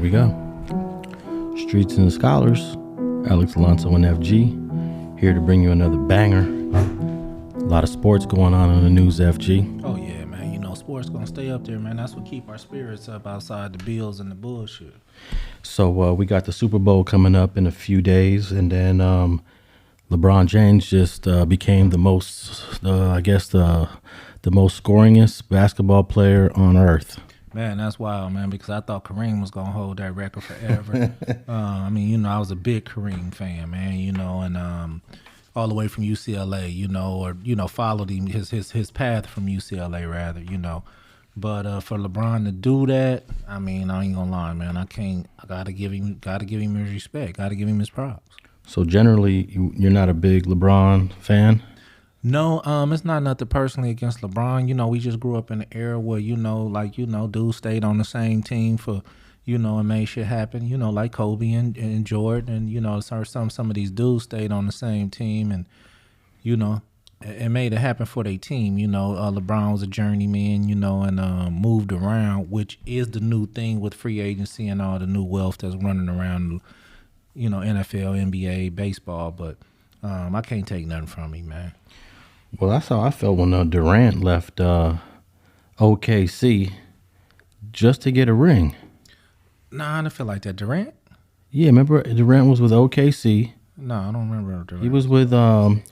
we go. Streets and the Scholars, Alex Alonso and FG, here to bring you another banger. A lot of sports going on in the news, FG. Oh, yeah, man. You know, sports going to stay up there, man. That's what keep our spirits up outside the bills and the bullshit. So we got the Super Bowl coming up in a few days, and then LeBron James just became the most, the most scoringest basketball player on earth. Man, that's wild, man, because I thought Kareem was going to hold that record forever. I mean, you know, I was a big Kareem fan, man, you know, and all the way from UCLA, you know, or, you know, followed him, his path from UCLA, rather, you know. But for LeBron to do that, I mean, I ain't going to lie, man, I got to give him his respect, got to give him his props. So generally, you're not a big LeBron fan? No, it's not nothing personally against LeBron. You know, we just grew up in an era where, you know, like, you know, dudes stayed on the same team for, you know, and made shit happen, you know, like Kobe and Jordan. And, you know, some of these dudes stayed on the same team and, you know, it made it happen for their team. You know, LeBron was a journeyman, you know, and moved around, which is the new thing with free agency and all the new wealth that's running around, you know, NFL, NBA, baseball. But I can't take nothing from him, man. Well, that's how I felt when Durant left OKC just to get a ring. Nah, I don't feel like that. Durant? Yeah, remember Durant was with OKC. No, I don't remember Durant. He was with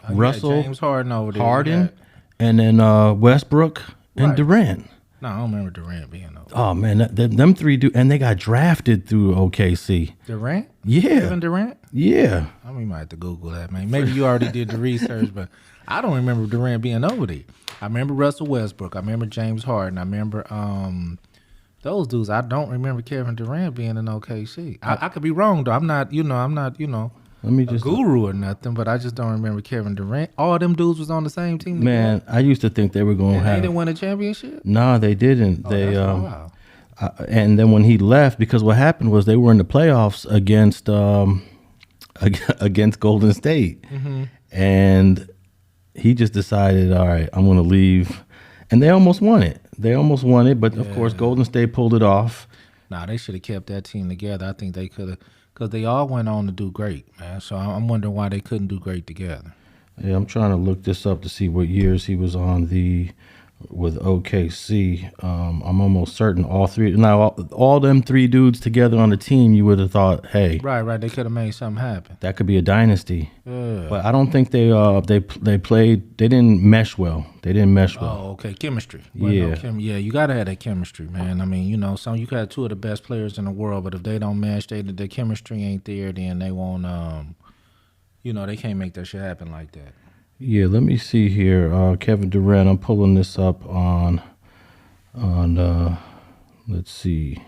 Russell, James Harden over there. And then Westbrook and Right. Durant. No, I don't remember Durant being over there. Oh, man, them three and they got drafted through OKC. Durant? Yeah. Kevin Durant? Yeah. I mean, you might have to Google that, man. Maybe you already did the research, but I don't remember Durant being over there. I remember Russell Westbrook. I remember James Harden. I remember those dudes. I don't remember Kevin Durant being in OKC. I could be wrong, though. I'm not, you know, Let me just a guru or nothing, but I just don't remember Kevin Durant. All them dudes was on the same team together. Man, I used to think they were going to have. They didn't win a championship? No, they didn't. Oh, They that's wild. and then when he left, because what happened was they were in the playoffs against Golden State, and he just decided, all right, I'm going to leave, and they almost won it. But of course, Golden State pulled it off. Nah, they should have kept that team together. I think they could have, because they all went on to do great, man. So I'm wondering why they couldn't do great together. Yeah, I'm trying to look this up to see what years he was on with OKC. I'm almost certain all three. Now, all them three dudes together on the team, you would have thought, hey, Right. They could have made something happen. that could be a dynasty. Yeah. But I don't think they played. They didn't mesh well. Oh, okay. Chemistry. Yeah. Yeah, you got to have that chemistry, man. I mean, you know, you got two of the best players in the world, but if they don't mesh, the chemistry ain't there, then they won't, you know, they can't make that shit happen like that. Yeah, let me see here. Kevin Durant. I'm pulling this up on. Let's see.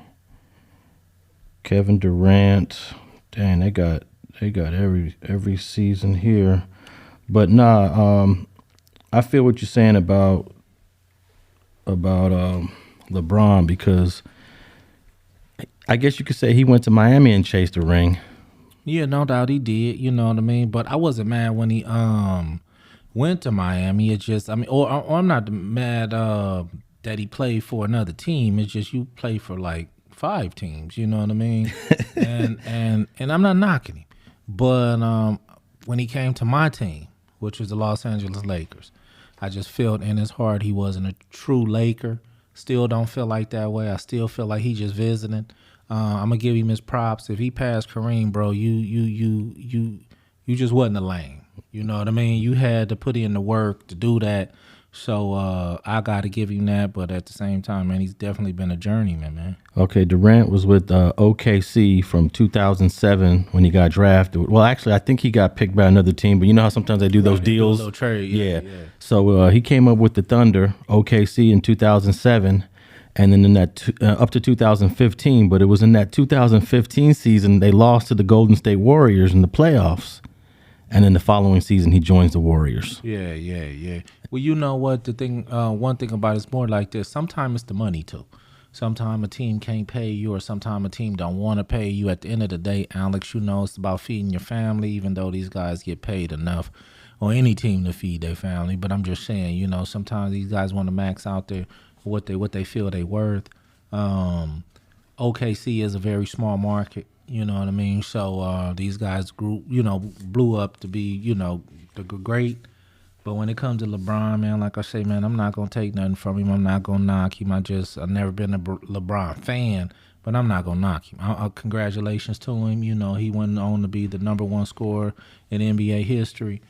Kevin Durant. Dang, they got every season here, but nah. I feel what you're saying about LeBron, because I guess you could say he went to Miami and chased a ring. Yeah, no doubt he did. You know what I mean? But I wasn't mad when he went to Miami. It's just, I mean, or I'm not mad that he played for another team. It's just you play for like 5 teams. You know what I mean? and I'm not knocking him, but when he came to my team, which was the Los Angeles Lakers, I just felt in his heart he wasn't a true Laker. Still don't feel like that way. I still feel like he just visiting. I'm gonna give him his props. If he passed Kareem, bro, you just wasn't a lane. You know what I mean? You had to put in the work to do that. So I got to give him that. But at the same time, man, he's definitely been a journeyman, man. Okay, Durant was with OKC from 2007 when he got drafted. Well, actually, I think he got picked by another team. But you know how sometimes they do those deals? Do a little trade. Yeah. So he came up with the Thunder, OKC, in 2007. And then in that up to 2015. But it was in that 2015 season they lost to the Golden State Warriors in the playoffs. And then the following season, he joins the Warriors. Yeah. Well, you know what? The thing, one thing about it's more like this. Sometimes it's the money, too. Sometimes a team can't pay you, or sometimes a team don't want to pay you. At the end of the day, Alex, you know it's about feeding your family, even though these guys get paid enough, or any team to feed their family. But I'm just saying, you know, sometimes these guys want to max out what they feel they worth. OKC is a very small market. You know what I mean? So these guys blew up to be, the great. But when it comes to LeBron, man, like I say, man, I'm not gonna take nothing from him. I'm not gonna knock him. I've never been a LeBron fan, but I'm not gonna knock him. Congratulations to him. He went on to be the #1 scorer in NBA history.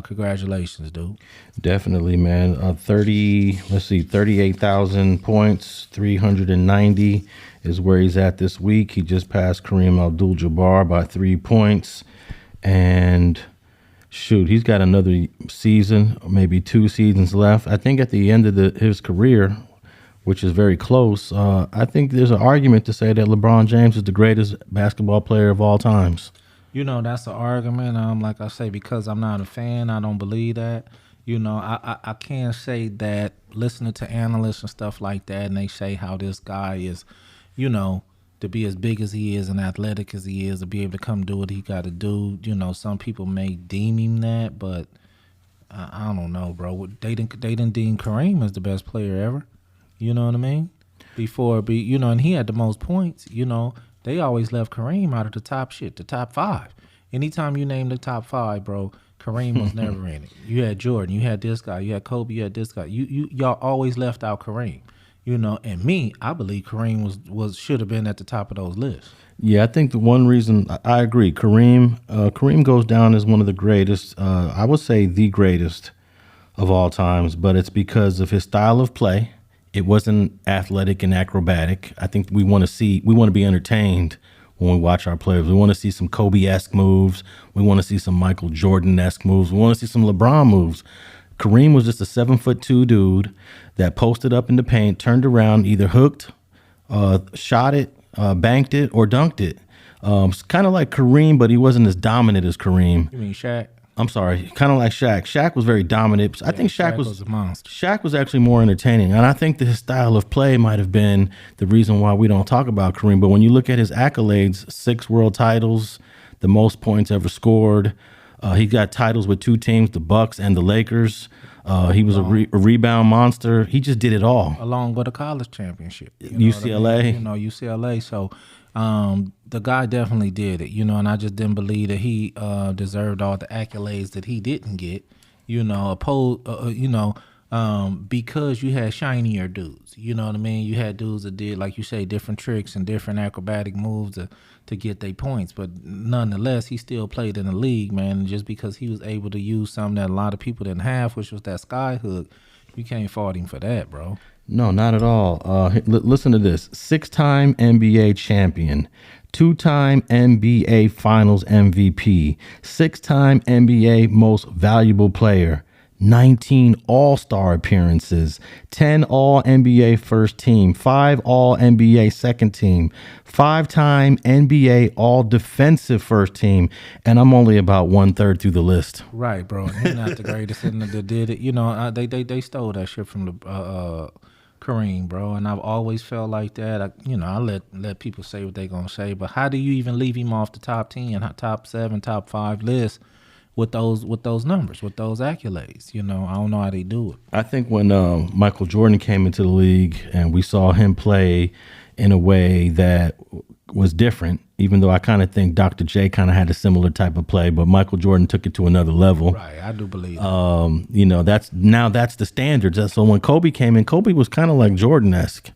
Congratulations, dude. Definitely, man. 38,000 points, 390 is where he's at this week. He just passed Kareem Abdul Jabbar by 3 points. And shoot, he's got another season, maybe 2 seasons left. I think at the end of his career, which is very close, I think there's an argument to say that LeBron James is the greatest basketball player of all times. That's the argument. Like I say, because I'm not a fan, I don't believe that. I can't say that listening to analysts and stuff like that, and they say how this guy is, to be as big as he is and athletic as he is, to be able to come do what he got to do. Some people may deem him that, but I don't know, bro. They didn't deem Kareem as the best player ever. You know what I mean? And he had the most points. They always left Kareem out of the top 5. Anytime you name the top 5, bro, Kareem was never in it. You had Jordan, you had this guy, you had Kobe, you had this guy. Y'all always left out Kareem. And me, I believe Kareem should have been at the top of those lists. Yeah, I think the one reason I agree, Kareem goes down as one of the greatest. I would say the greatest of all times, but it's because of his style of play. It wasn't athletic and acrobatic. I think we want to be entertained when we watch our players. We want to see some Kobe-esque moves. We want to see some Michael Jordan-esque moves. We want to see some LeBron moves. Kareem was just a 7'2" dude that posted up in the paint, turned around, either hooked, shot it, banked it, or dunked it. It's kind of like Kareem, but he wasn't as dominant as Kareem. You mean Shaq? I'm sorry, kind of like Shaq. Shaq was very dominant. I think Shaq was a monster. Shaq was actually more entertaining, and I think that his style of play might have been the reason why we don't talk about Kareem. But when you look at his accolades, 6 world titles, the most points ever scored. He got titles with 2 teams, the Bucks and the Lakers. He was a rebound monster. He just did it all. Along with a college championship. UCLA. UCLA. So the guy definitely did it, and I just didn't believe that he deserved all the accolades that he didn't get, because you had shinier dudes. You know what I mean? You had dudes that did, like you say, different tricks and different acrobatic moves to get their points. But nonetheless, he still played in the league, man. And just because he was able to use something that a lot of people didn't have, which was that sky hook, you can't fault him for that, bro. No, not at all. Listen to this. 6-time NBA champion, 2-time NBA Finals MVP, 6-time NBA Most Valuable Player, 19 All-Star appearances, 10 All-NBA First Team, 5 All-NBA Second Team, 5-time NBA All-Defensive First Team, and I'm only about 1/3 through the list. Right, bro. He's not the greatest that did it. They stole that shit from the Kareem, bro, and I've always felt like that. I let people say what they gonna say, but how do you even leave him off the top 10, top 7, top 5 list with those numbers, with those accolades? I don't know how they do it. I think when Michael Jordan came into the league and we saw him play in a way that was different, even though I kind of think Dr. J kind of had a similar type of play, but Michael Jordan took it to another level. Right, I do believe that. That's the standards. So when Kobe came in, Kobe was kind of like Jordan-esque,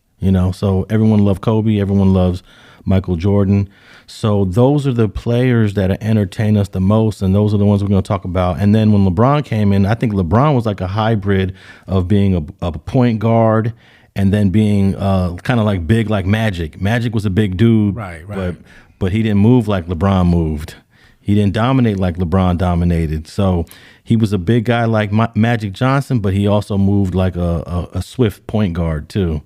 so everyone loved Kobe, everyone loves Michael Jordan. So those are the players that entertain us the most, and those are the ones we're going to talk about. And then when LeBron came in, I think LeBron was like a hybrid of being a point guard and then being kind of like big like Magic. Magic was a big dude, right. But he didn't move like LeBron moved. He didn't dominate like LeBron dominated. So he was a big guy like Magic Johnson, but he also moved like a swift point guard too.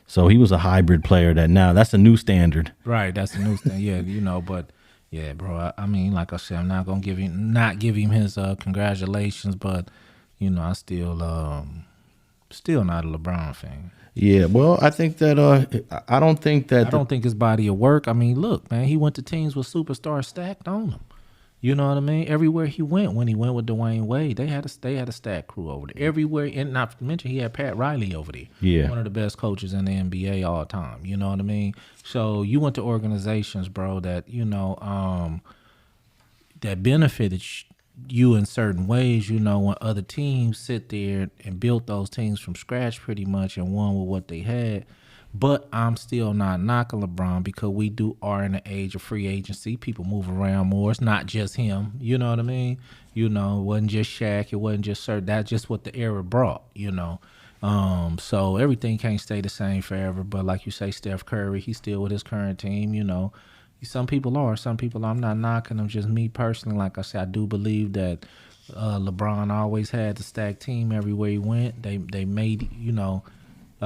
So he was a hybrid player that's a new standard. Right, that's a new standard. Yeah, but yeah, bro. I mean, like I said, I'm not gonna give him his congratulations, but I still not a LeBron fan. Yeah, well, I think that I don't think his body of work. I mean, look, man, he went to teams with superstars stacked on him. You know what I mean? Everywhere he went, when he went with Dwayne Wade, they had a stat crew over there. Everywhere, and not to mention he had Pat Riley over there. Yeah. One of the best coaches in the NBA all time. You know what I mean? So you went to organizations, bro, that, that benefited you in certain ways, when other teams sit there and built those teams from scratch pretty much and won with what they had. But I'm still not knocking LeBron because we are in the age of free agency. People move around more. It's not just him. You know what I mean? It wasn't just Shaq. It wasn't just Sir. That's just what the era brought, So everything can't stay the same forever. But like you say, Steph Curry, he's still with his current team, Some people are. Some people, I'm not knocking them. Just me personally, like I said, I do believe that LeBron always had the stacked team everywhere he went. They made,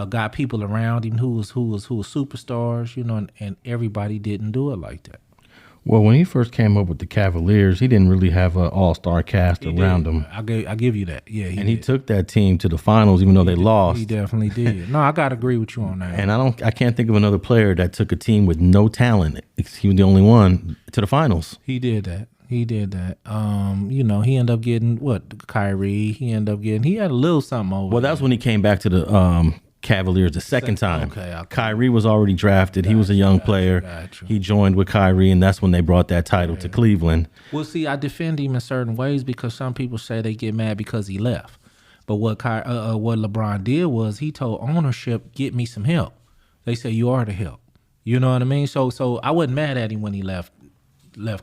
got people around him who was superstars, and everybody didn't do it like that. Well, when he first came up with the Cavaliers, he didn't really have an all-star cast around him. I give you that. Yeah, he took that team to the finals, even though they lost. He definitely did. No, I gotta agree with you on that. And I can't think of another player that took a team with no talent. He was the only one to the finals. He did that. He ended up getting Kyrie. He had a little something over. Well, that's when he came back to the Cavaliers the second time. Okay. Kyrie was already drafted. He was a young player. He joined with Kyrie, and that's when they brought that title to Cleveland. Well, see, I defend him in certain ways because some people say they get mad because he left. But what LeBron did was he told ownership, get me some help. They say you are the help. You know what I mean? So I wasn't mad at him when he left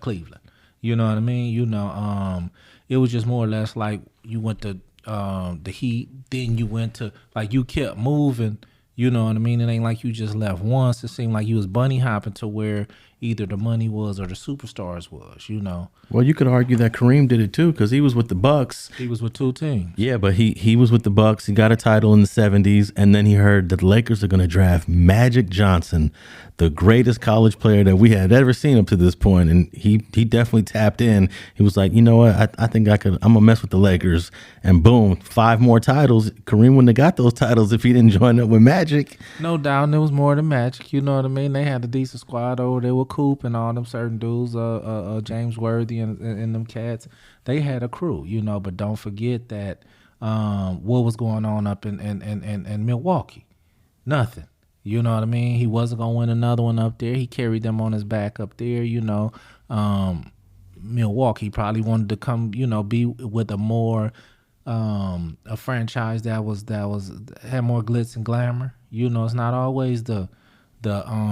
Cleveland. You know what I mean? It was just more or less like you went to the Heat, then you went to, like, you kept moving, you know what I mean? It ain't like you just left once. It seemed like you was bunny hopping to where either the money was or the superstars was, Well, you could argue that Kareem did it too because he was with the Bucks. He was with two teams. Yeah, but he was with the Bucks. He got a title in the 70s, and then he heard that the Lakers are going to draft Magic Johnson, the greatest college player that we had ever seen up to this point, and he definitely tapped in. He was like, you know what, I think I'm going to mess with the Lakers, and boom, 5 more titles. Kareem wouldn't have got those titles if he didn't join up with Magic. No doubt, and it was more than Magic, you know what I mean? They had a decent squad over there with Coop and all them certain dudes, James Worthy and them cats. They had a crew, but don't forget that what was going on up in Milwaukee? Nothing. You know what I mean? He wasn't going to win another one up there. He carried them on his back up there, Milwaukee probably wanted to come, be with a more a franchise that had more glitz and glamour. It's not always the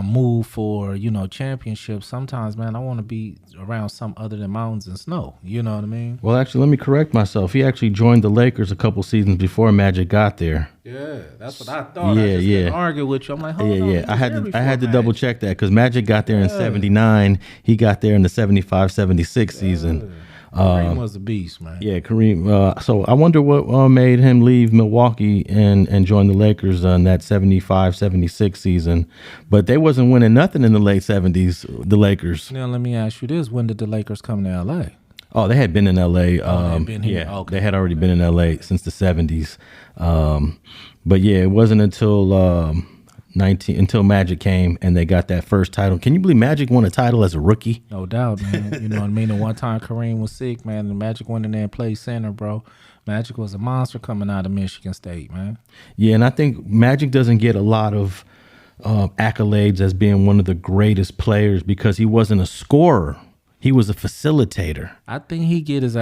move for championships. Sometimes, man, I want to be around some other than mountains and snow. You know what I mean? Well, actually, let me correct myself. He actually joined the Lakers a couple seasons before Magic got there. Yeah, that's what I thought. Yeah, I just didn't argue with you. I'm like, hold on. Yeah. I had to double check that because Magic got there in '79. He got there in the '75-'76 season. Kareem was a beast, man. Yeah, Kareem. So I wonder what made him leave Milwaukee and join the Lakers in that '75-'76 season. But they wasn't winning nothing in the late '70s, the Lakers. Now, let me ask you this. When did the Lakers come to L.A.? Oh, they had been in L.A. They'd been here? Yeah, Okay. They had already been in L.A. since the '70s. But yeah, it wasn't until until Magic came and they got that first title. Can you believe Magic won a title as a rookie? No doubt, man. You know what I mean? The one time Kareem was sick, man, and Magic went in there and played center, bro. Magic was a monster coming out of Michigan State, man. Yeah, and I think Magic doesn't get a lot of accolades as being one of the greatest players because he wasn't a scorer. He was a facilitator. I think he get his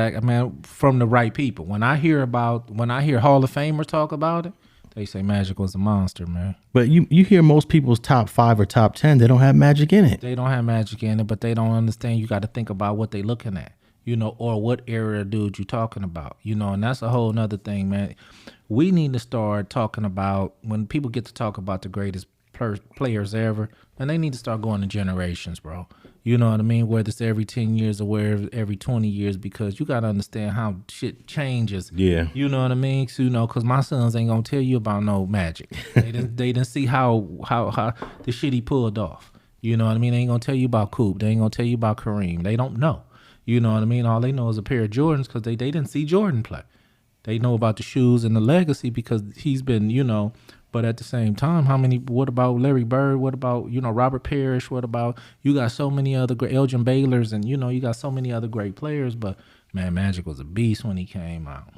from the right people. When I hear Hall of Famers talk about it, they say Magic was a monster, man. But you hear most people's top 5 or top 10, they don't have Magic in it. They don't have Magic in it, but they don't understand. You got to think about what they looking at, or what era of dude you talking about, and that's a whole nother thing, man. We need to start talking about, when people get to talk about the greatest players ever, and they need to start going to generations, bro. You know what I mean? Whether it's every 10 years or every 20 years, because you got to understand how shit changes. Yeah. You know what I mean? So, because my sons ain't going to tell you about no Magic. They didn't see how the shit he pulled off. You know what I mean? They ain't going to tell you about Coop. They ain't going to tell you about Kareem. They don't know. You know what I mean? All they know is a pair of Jordans because they didn't see Jordan play. They know about the shoes and the legacy because he's been, But at the same time, what about Larry Bird? What about, Robert Parrish? What about, you got so many other great, Elgin Baylor's, and, you got so many other great players. But, man, Magic was a beast when he came out.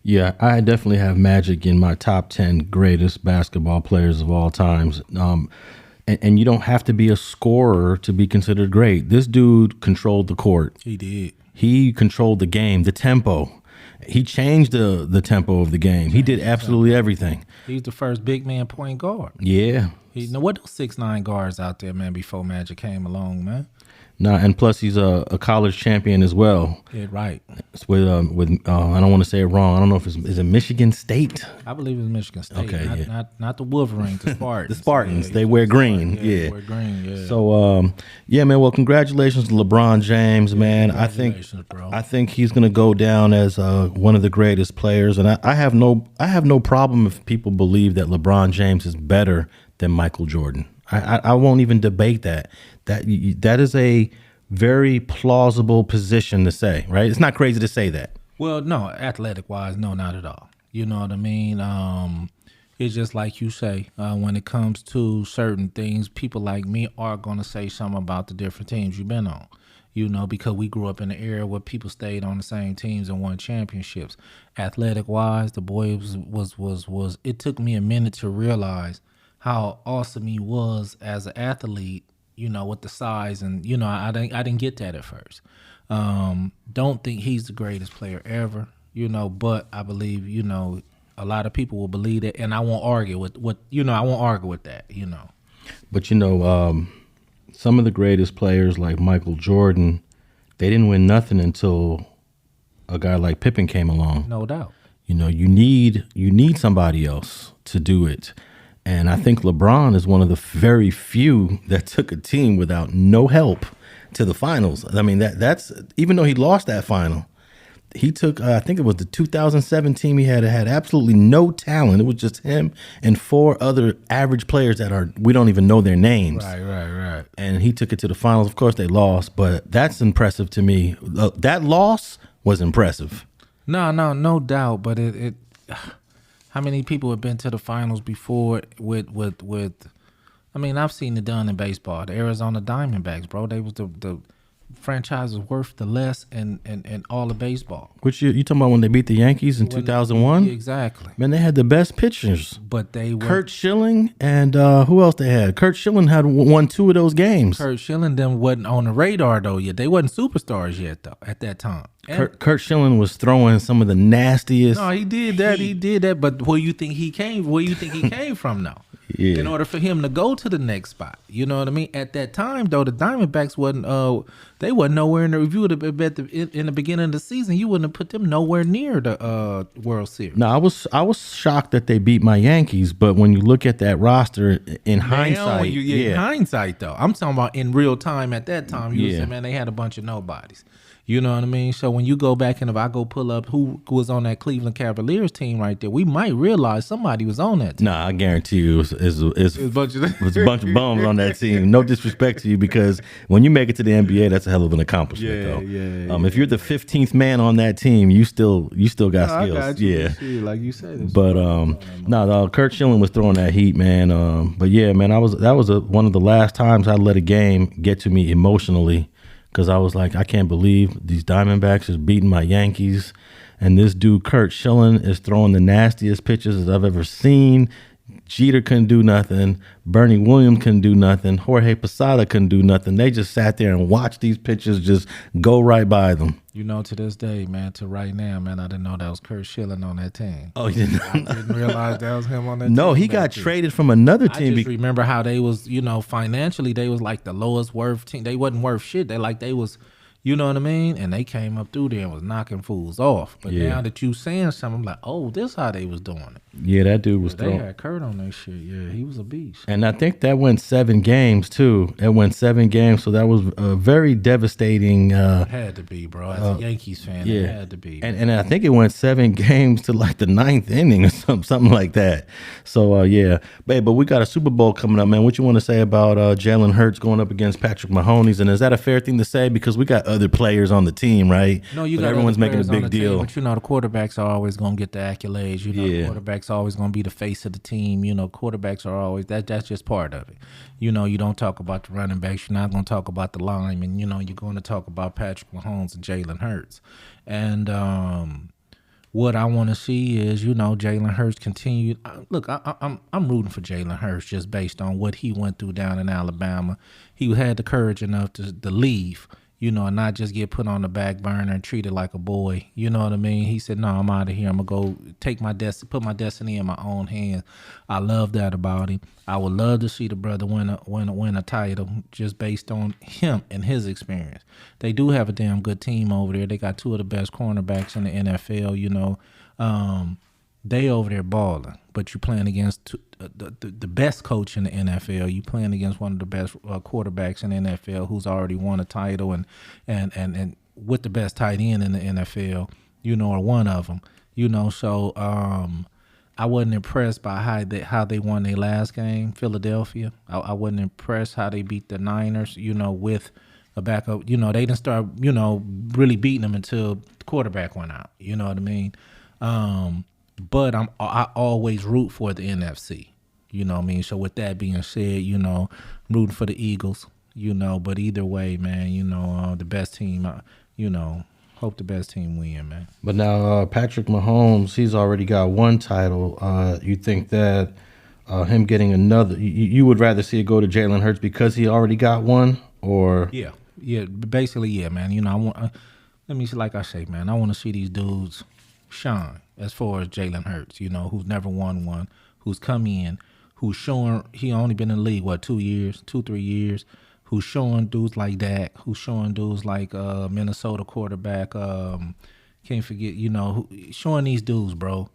Yeah, I definitely have Magic in my top 10 greatest basketball players of all times. And you don't have to be a scorer to be considered great. This dude controlled the court. He did. He controlled the game, the tempo. He changed the tempo of the game. He did absolutely everything. He's the first big man point guard. Yeah. What those 6'9" guards out there, man, before Magic came along, man. Nah, and plus he's a college champion as well. Yeah, right. It's with I don't want to say it wrong. I don't know if is it Michigan State? I believe it's Michigan State. Okay, not the Wolverines, the Spartans. The Spartans, they wear green. Yeah, they wear green. Yeah. So yeah, man. Well, congratulations to LeBron James, man. I think he's gonna go down as one of the greatest players, and I have no problem if people believe that LeBron James is better than Michael Jordan. I won't even debate that. That is a very plausible position to say, right? It's not crazy to say that. Well, no, athletic-wise, no, not at all. You know what I mean? It's just like you say, when it comes to certain things, people like me are going to say something about the different teams you've been on, because we grew up in an era where people stayed on the same teams and won championships. Athletic-wise, the boy was it took me a minute to realize how awesome he was as an athlete, with the size, and I didn't get that at first. Don't think he's the greatest player ever, but I believe, a lot of people will believe it, and I won't argue with that. But some of the greatest players like Michael Jordan, they didn't win nothing until a guy like Pippen came along. No doubt. You need somebody else to do it. And I think LeBron is one of the very few that took a team without no help to the finals. I mean, that's even though he lost that final, he took, I think it was the 2007 team he had absolutely no talent. It was just him and 4 other average players we don't even know their names. Right. And he took it to the finals. Of course, they lost, but that's impressive to me. That loss was impressive. No doubt. But it how many people have been to the finals before with I mean, I've seen it done in baseball. The Arizona Diamondbacks, bro. They was the franchise was worth the less in all of baseball. Which you talking about when they beat the Yankees in 2001? Exactly. Man, they had the best pitchers. But they were Kurt Schilling and who else they had? Kurt Schilling had won 2 of those games. Kurt Schilling them wasn't on the radar though yet. They wasn't superstars yet though at that time. Kurt Schilling was throwing some of the nastiest. No, he did that. But where you think he came from now? Yeah. In order for him to go to the next spot, you know what I mean. At that time, though, the Diamondbacks wasn't nowhere in the review in the beginning of the season. You wouldn't have put them nowhere near the World Series. No, I was shocked that they beat my Yankees, but when you look at that roster in hindsight, in hindsight though, I'm talking about in real time. At that time, you say, man, they had a bunch of nobodies. You know what I mean? So when you go back and if I go pull up who was on that Cleveland Cavaliers team right there, we might realize somebody was on that team. Nah, I guarantee you it was a bunch of bums on that team. No disrespect to you, because when you make it to the NBA, that's a hell of an accomplishment, though. Yeah. If you're the 15th man on that team, you still got skills. I got you. Yeah, like you said. But Kurt Schilling was throwing that heat, man. But yeah, man, that was one of the last times I let a game get to me emotionally. Because I was like, I can't believe these Diamondbacks is beating my Yankees. And this dude, Kurt Schilling, is throwing the nastiest pitches that I've ever seen. Jeter couldn't do nothing. Bernie Williams couldn't do nothing. Jorge Posada couldn't do nothing. They just sat there and watched these pitches just go right by them. To this day, man, to right now, man, I didn't know that was Kurt Schilling on that team. Oh, you didn't? I didn't realize that was him on that team. No, he got traded from another team. I just remember how they was, financially, they was like the lowest worth team. They wasn't worth shit. They was, you know what I mean? And they came up through there and was knocking fools off. But now that you saying something, I'm like, oh, this how they was doing it. Yeah, that dude was throwing. They had Kurt on that shit. Yeah, he was a beast. And I think that went 7 games, too. It went 7 games, so that was a very devastating. It had to be, bro. As a Yankees fan, it had to be. And I think it went 7 games to like the 9th inning or something like that. So, yeah. But we got a Super Bowl coming up, man. What you want to say about Jalen Hurts going up against Patrick Mahomes? And is that a fair thing to say? Because we got other players on the team, right? No, you but got everyone's making a players on big the team, deal. but the quarterbacks are always going to get the accolades. The quarterback's always going to be the face of the team. Quarterbacks are always that's just part of it. You don't talk about the running backs. You're not going to talk about the linemen. You're going to talk about Patrick Mahomes and Jalen Hurts. And what I want to see is, Jalen Hurts continue. Look, I'm rooting for Jalen Hurts just based on what he went through down in Alabama. He had the courage enough to leave, and not just get put on the back burner and treated like a boy. You know what I mean? He said, no, I'm out of here. I'm going to go take put my destiny in my own hands. I love that about him. I would love to see the brother win a title just based on him and his experience. They do have a damn good team over there. They got two of the best cornerbacks in the NFL, they over there balling, but you're playing against the best coach in the NFL. You're playing against one of the best quarterbacks in the NFL who's already won a title and with the best tight end in the NFL, or one of them, So I wasn't impressed by how they won their last game, Philadelphia. I wasn't impressed how they beat the Niners, with a backup. They didn't start, really beating them until the quarterback went out. You know what I mean? But I always root for the NFC. You know what I mean? So with that being said, rooting for the Eagles, but either way, man, the best team, hope the best team win, man. But now Patrick Mahomes, he's already got one title. You think that him getting another, you would rather see it go to Jalen Hurts because he already got one, or? Yeah, basically, yeah, man. Let me see, like I say, man, I want to see these dudes shine as far as Jalen Hurts, who's never won one, who's come in, who's showing he only been in the league, 3 years, who's showing dudes like Dak, who's showing dudes like Minnesota quarterback, can't forget, showing these dudes, bro,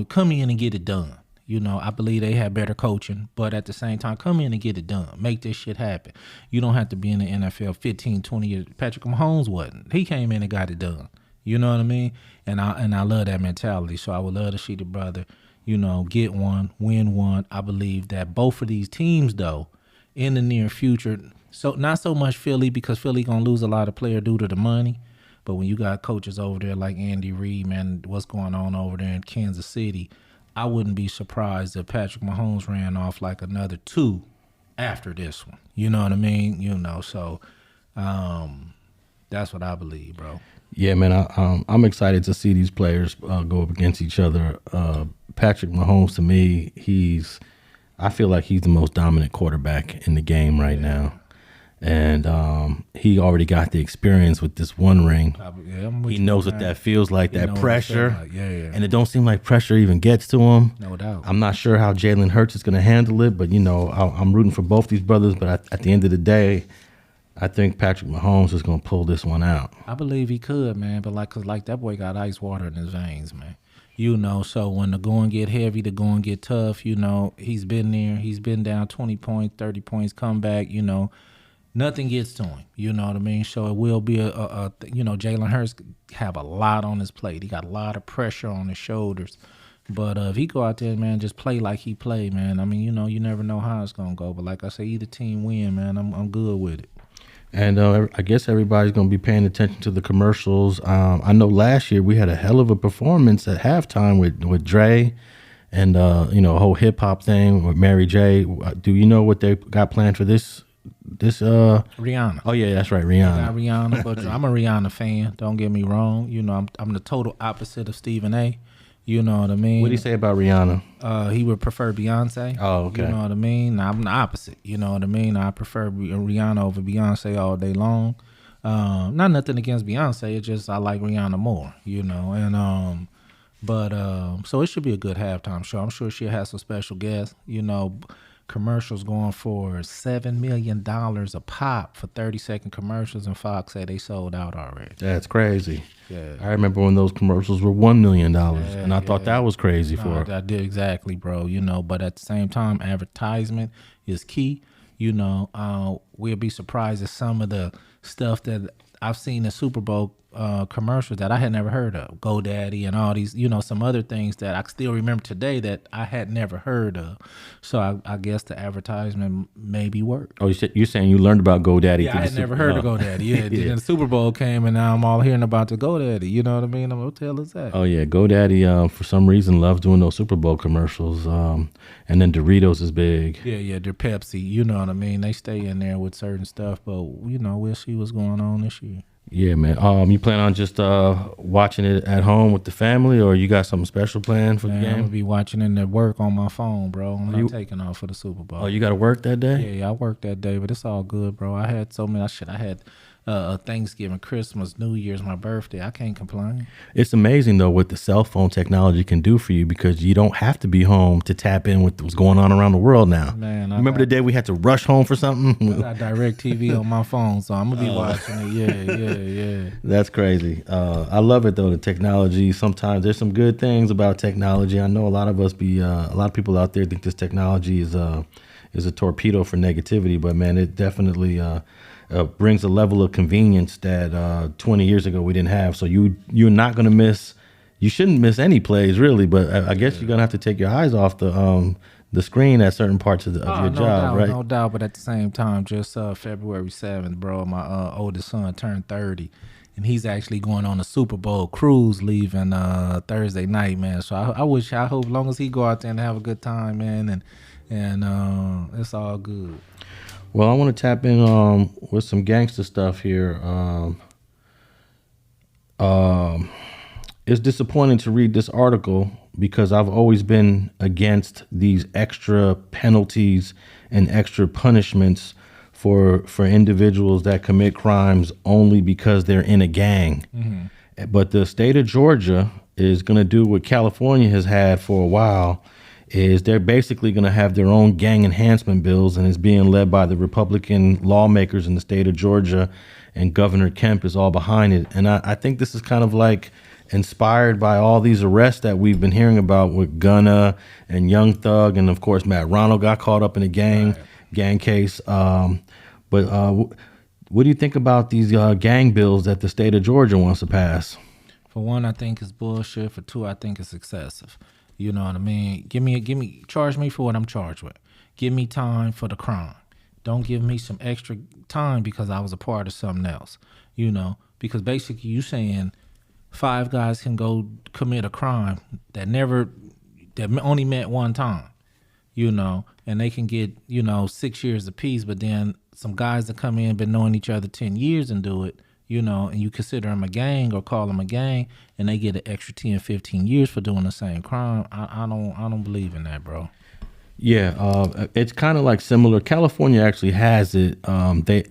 come in and get it done. I believe they have better coaching, but at the same time, come in and get it done. Make this shit happen. You don't have to be in the NFL 15, 20 years. Patrick Mahomes wasn't. He came in and got it done. You know what I mean? And I love that mentality. So I would love to see the brother, get one, win one. I believe that both of these teams, though, in the near future, so not so much Philly, because Philly gonna lose a lot of players due to the money. But when you got coaches over there like Andy Reid, man, what's going on over there in Kansas City, I wouldn't be surprised if Patrick Mahomes ran off like another 2 after this one. You know what I mean? So that's what I believe, bro. Yeah, man, I'm excited to see these players go up against each other. Patrick Mahomes, to me, I feel like he's the most dominant quarterback in the game right now. And he already got the experience with this one ring. He knows what that feels like, that pressure. And it don't seem like pressure even gets to him. No doubt. I'm not sure how Jalen Hurts is going to handle it, but, I'm rooting for both these brothers. But at the end of the day, I think Patrick Mahomes is going to pull this one out. I believe he could, man. But cause that boy got ice water in his veins, man. So when the going get heavy, the going get tough, he's been there. He's been down 20 points, 30 points, come back, nothing gets to him. You know what I mean? So it will be Jalen Hurts have a lot on his plate. He got a lot of pressure on his shoulders. But if he go out there, man, just play like he played, man. I mean, you never know how it's going to go. But like I say, either team win, man. I'm good with it. And I guess everybody's going to be paying attention to the commercials. I know last year we had a hell of a performance at halftime with Dre and, a whole hip-hop thing with Mary J. Do you know what they got planned for this? Rihanna. Oh, yeah, that's right, Rihanna. Got Rihanna, but I'm a Rihanna fan. Don't get me wrong. I'm the total opposite of Stephen A. You know what I mean? What do you say about Rihanna? He would prefer Beyonce. Oh, okay. You know what I mean? I'm the opposite. You know what I mean? I prefer Rihanna over Beyonce all day long. Not nothing against Beyonce. It's just I like Rihanna more. And so it should be a good halftime show. I'm sure she'll have some special guests. Commercials going for $7 million a pop for 30-second commercials, and Fox said they sold out already. That's crazy. Yeah. I remember when those commercials were $1 million, and I thought that was crazy for her. I did exactly, bro. But at the same time, advertisement is key. we'll be surprised at some of the stuff that I've seen in Super Bowl commercials that I had never heard of. GoDaddy and all these, some other things that I still remember today that I had never heard of. So I guess the advertisement maybe worked. Oh, you're saying you learned about GoDaddy? Yeah, I had never heard of GoDaddy. Yeah, Then the Super Bowl came and now I'm all hearing about the GoDaddy. You know what I mean? What the hell is that? Oh yeah, GoDaddy for some reason loves doing those Super Bowl commercials. And then Doritos is big. Yeah, they're Pepsi. You know what I mean? They stay in there with certain stuff, but we'll see what's going on this year. Yeah, man. You plan on just watching it at home with the family, or you got something special planned for the game? I'm gonna be watching it at work on my phone, bro. I'm not taking off for the Super Bowl. Oh, you got to work that day? Yeah, I worked that day, but it's all good, bro. I had so many shit. I had Thanksgiving, Christmas, New Year's, my birthday. I can't complain. It's amazing though what the cell phone technology can do for you, because you don't have to be home to tap in with what's going on around the world now. Man, remember the day we had to rush home for something? I got DirecTV on my phone, so I'm gonna be watching it. Yeah. That's crazy. I love it though. The technology. Sometimes there's some good things about technology. I know a lot of people out there think this technology is a torpedo for negativity, but man, it definitely brings a level of convenience that 20 years ago we didn't have. So you're not going to miss. You shouldn't miss any plays really, but I guess you're gonna have to take your eyes off the screen at certain parts of your job, right? No doubt, but at the same time, just February 7th, bro, my oldest son turned 30, and he's actually going on a Super Bowl cruise leaving Thursday night, man. So I hope as long as he go out there and have a good time, man, and it's all good. Well, I want to tap in with some gangster stuff here. It's disappointing to read this article because I've always been against these extra penalties and extra punishments for individuals that commit crimes only because they're in a gang. Mm-hmm. But the state of Georgia is going to do what California has had for a while, is they're basically going to have their own gang enhancement bills, and it's being led by the Republican lawmakers in the state of Georgia, and Governor Kemp is all behind it. And I think this is kind of like inspired by all these arrests that we've been hearing about with Gunna and Young Thug, and of course Matt Ronald got caught up in a gang case. But what do you think about these gang bills that the state of Georgia wants to pass? For one, I think it's bullshit. For two, I think it's excessive. You know what I mean? Charge me for what I'm charged with. Give me time for the crime. Don't give me some extra time because I was a part of something else. Because basically you saying 5 guys can go commit a crime that only met one time, and they can get, 6 years apiece, but then some guys that come in, been knowing each other 10 years and do it, and you consider them a gang or call them a gang, and they get an extra 10, 15 years for doing the same crime. I don't believe in that, bro. Yeah, it's kind of like similar. California actually has it.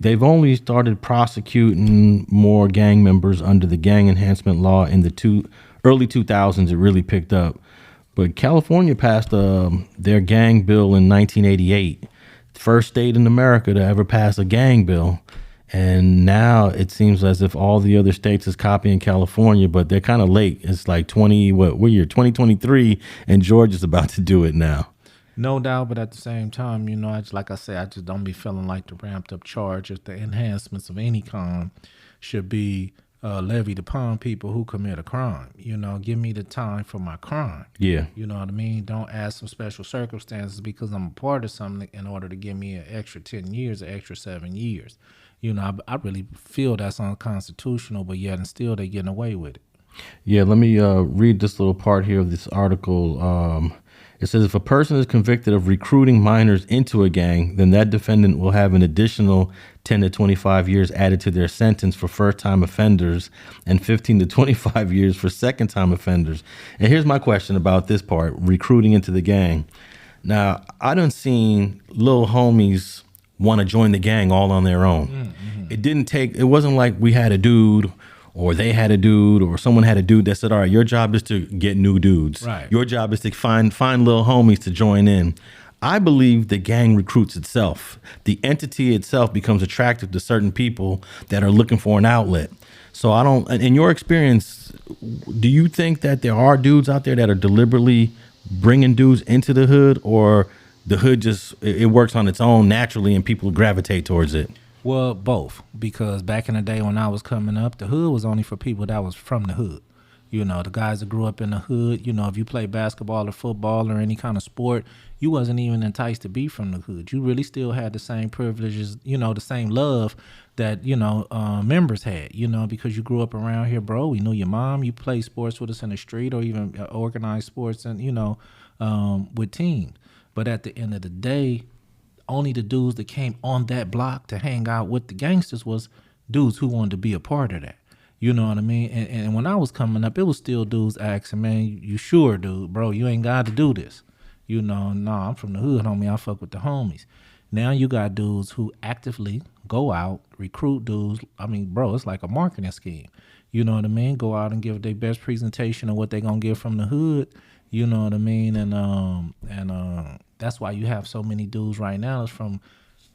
They've only started prosecuting more gang members under the gang enhancement law in the early 2000s. It really picked up. But California passed their gang bill in 1988, first state in America to ever pass a gang bill. And now it seems as if all the other states is copying California, but they're kind of late. It's like 2023, and Georgia's about to do it now. No doubt, but at the same time, I just don't be feeling like the ramped up charges, the enhancements of any kind should be levied upon people who commit a crime. Give me the time for my crime. Yeah. You know what I mean? Don't add some special circumstances because I'm a part of something in order to give me an extra 10 years, an extra 7 years. I really feel that's unconstitutional, but yet and still they're getting away with it. Yeah, let me read this little part here of this article. It says, if a person is convicted of recruiting minors into a gang, then that defendant will have an additional 10 to 25 years added to their sentence for first-time offenders and 15 to 25 years for second-time offenders. And here's my question about this part, recruiting into the gang. Now, I done seen little homies want to join the gang all on their own. Mm-hmm. It wasn't like we had a dude or they had a dude or someone had a dude that said, all right, your job is to get new dudes. Right. Your job is to find little homies to join in. I believe the gang recruits itself. The entity itself becomes attractive to certain people that are looking for an outlet. So in your experience, do you think that there are dudes out there that are deliberately bringing dudes into the hood, or the hood just it works on its own naturally, and people gravitate towards it? Well, both, because back in the day when I was coming up, the hood was only for people that was from the hood. You know, the guys that grew up in the hood, you know, if you play basketball or football or any kind of sport, you wasn't even enticed to be from the hood. You really still had the same privileges, you know, the same love that, you know, members had, you know, because you grew up around here, bro. We knew your mom. You played sports with us in the street or even organized sports and, you know, with teams. But at the end of the day, only the dudes that came on that block to hang out with the gangsters was dudes who wanted to be a part of that. You know what I mean? And when I was coming up, it was still dudes asking, man, you sure, dude, bro, you ain't got to do this. You know, no, I'm from the hood, homie. I fuck with the homies. Now you got dudes who actively go out, recruit dudes. I mean, bro, it's like a marketing scheme. You know what I mean? Go out and give their best presentation of what they gonna get from the hood. You know what I mean? And that's why you have so many dudes right now is from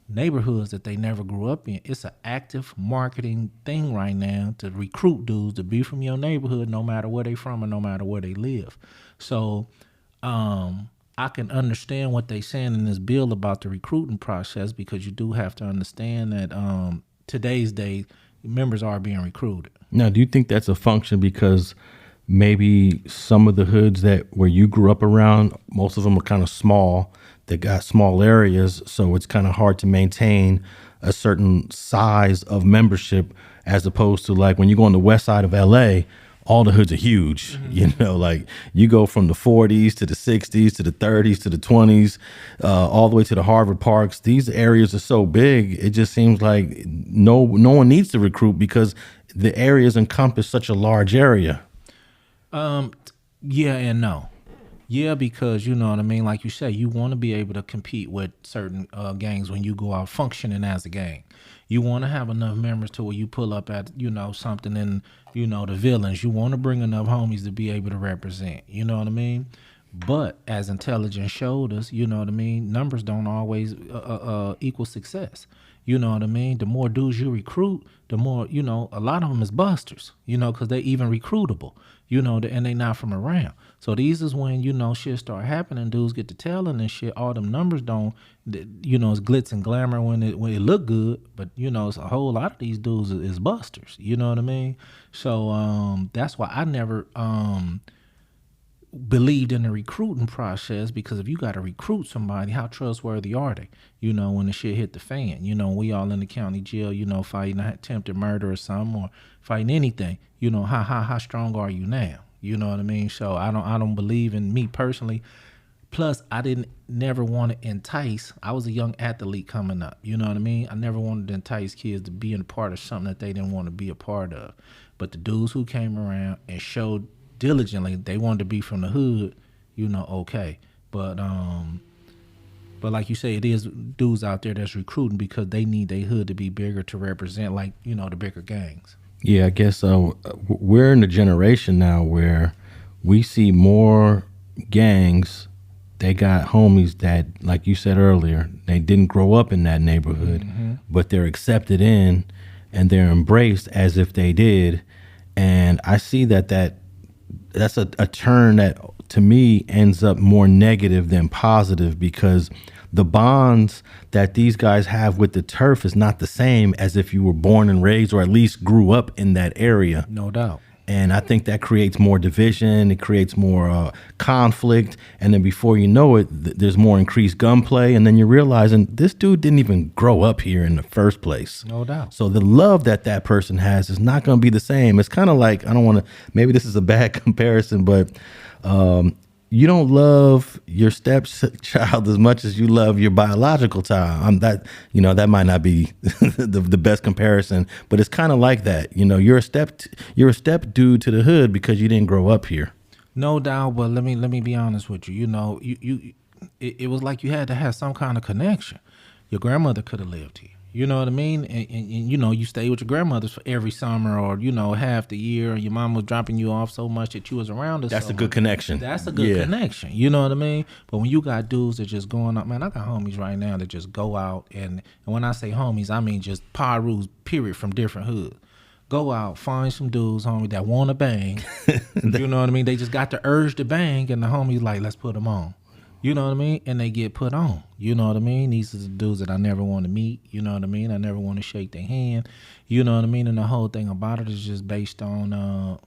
neighborhoods that they never grew up in. It's an active marketing thing right now to recruit dudes to be from your neighborhood, no matter where they from or no matter where they live. So I can understand what they saying in this bill about the recruiting process, because you do have to understand that today's day members are being recruited. Now, do you think that's a function because maybe some of the hoods that where you grew up around, most of them are kind of small, they got small areas, so it's kind of hard to maintain a certain size of membership, as opposed to like when you go on the west side of LA, all the hoods are huge. Mm-hmm. You know, like you go from the 40s to the 60s to the 30s to the 20s, all the way to the Harvard Parks. These areas are so big, it just seems like no one needs to recruit because the areas encompass such a large area. Yeah and no. Yeah, because you know what I mean. Like you say, you want to be able to compete with certain gangs when you go out functioning as a gang. You want to have enough members to where you pull up at, you know, something in, you know, the villains. You want to bring enough homies to be able to represent. You know what I mean? But as intelligence showed us, you know what I mean, numbers don't always equal success. You know what I mean? The more dudes you recruit, the more, you know, a lot of them is busters, you know, because they even recruitable, you know, and they not from around. So these is when, you know, shit start happening, dudes get to telling and shit, all them numbers don't, you know, it's glitz and glamour when it look good, but, you know, it's a whole lot of these dudes is busters, you know what I mean? So that's why I never believed in the recruiting process, because if you got to recruit somebody, how trustworthy are they? You know, when the shit hit the fan, you know, we all in the county jail, you know, fighting attempted murder or something, or fighting anything, you know, how strong are you now? You know what I mean? So I don't believe in me personally. Plus, I never want to entice. I was a young athlete coming up. You know what I mean? I never wanted to entice kids to be a part of something that they didn't want to be a part of. But the dudes who came around and showed diligently they wanted to be from the hood, you know, okay. But like you say, it is dudes out there that's recruiting because they need their hood to be bigger to represent, like, you know, the bigger gangs. Yeah, I guess we're in a generation now where we see more gangs. They got homies that, like you said earlier, they didn't grow up in that neighborhood, mm-hmm. but they're accepted in and they're embraced as if they did. And I see that's a turn that to me ends up more negative than positive, because the bonds that these guys have with the turf is not the same as if you were born and raised or at least grew up in that area. No doubt. And I think that creates more division. It creates more conflict. And then before you know it, there's more increased gunplay. And then you're realizing this dude didn't even grow up here in the first place. No doubt. So the love that person has is not going to be the same. It's kind of like, I don't want to, maybe this is a bad comparison, but you don't love your stepchild as much as you love your biological child. That might not be the best comparison, but it's kind of like that. You know, you're a step dude to the hood because you didn't grow up here. No doubt, but let me be honest with you. You know, it was like you had to have some kind of connection. Your grandmother could have lived here. You know what I mean? And you know, you stay with your grandmothers for every summer, or, you know, half the year, and your mom was dropping you off so much that you was around us. That's a good connection. That's a good connection. You know what I mean? But when you got dudes that just going out, man, I got homies right now that just go out, and when I say homies, I mean just Pirus, period, from different hoods. Go out, find some dudes, homie, that want to bang. You know what I mean? They just got the urge to bang, and the homies like, let's put them on. You know what I mean? And they get put on. You know what I mean? These are the dudes that I never want to meet. You know what I mean? I never want to shake their hand. You know what I mean? And the whole thing about it is just based on,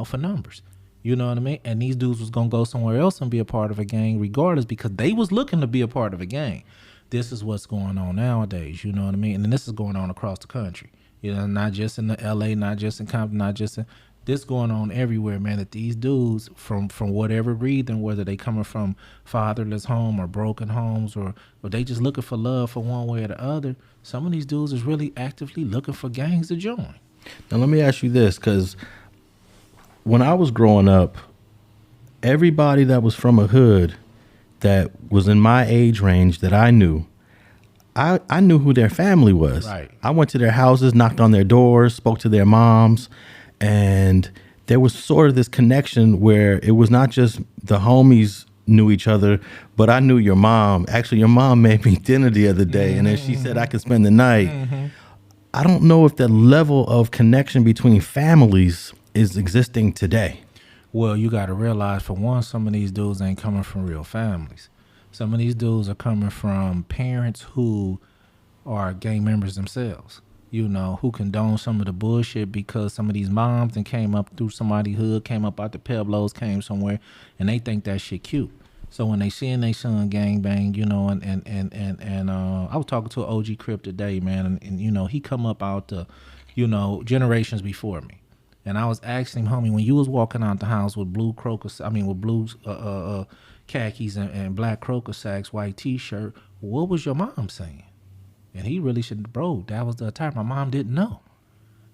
for numbers. You know what I mean? And these dudes was going to go somewhere else and be a part of a gang regardless because they was looking to be a part of a gang. This is what's going on nowadays. You know what I mean? And this is going on across the country. You know, not just in the LA, not just in Compton, not just in... This going on everywhere, man, that these dudes from whatever reason, whether they coming from fatherless home or broken homes or they just looking for love for one way or the other, some of these dudes is really actively looking for gangs to join. Now, let me ask you this, because when I was growing up, everybody that was from a hood that was in my age range that I knew, I knew who their family was. Right. I went to their houses, knocked on their doors, spoke to their moms, and there was sort of this connection where it was not just the homies knew each other, but I knew your mom. Actually, your mom made me dinner the other day, and then she said I could spend the night. Mm-hmm. I don't know if the level of connection between families is existing today. Well, you got to realize, for one, some of these dudes ain't coming from real families. Some of these dudes are coming from parents who are gang members themselves. You know, who condone some of the bullshit because some of these moms and came up through somebody's hood, came up out the Pueblos, came somewhere, and they think that shit cute. So when they seeing their son gang bang, you know, and I was talking to an OG Crip today, man, and you know, he come up out the, you know, generations before me. And I was asking him, homie, when you was walking out the house with blue khakis and black croaker sacks, white t-shirt, what was your mom saying? And he really said, bro, that was the attire. My mom didn't know.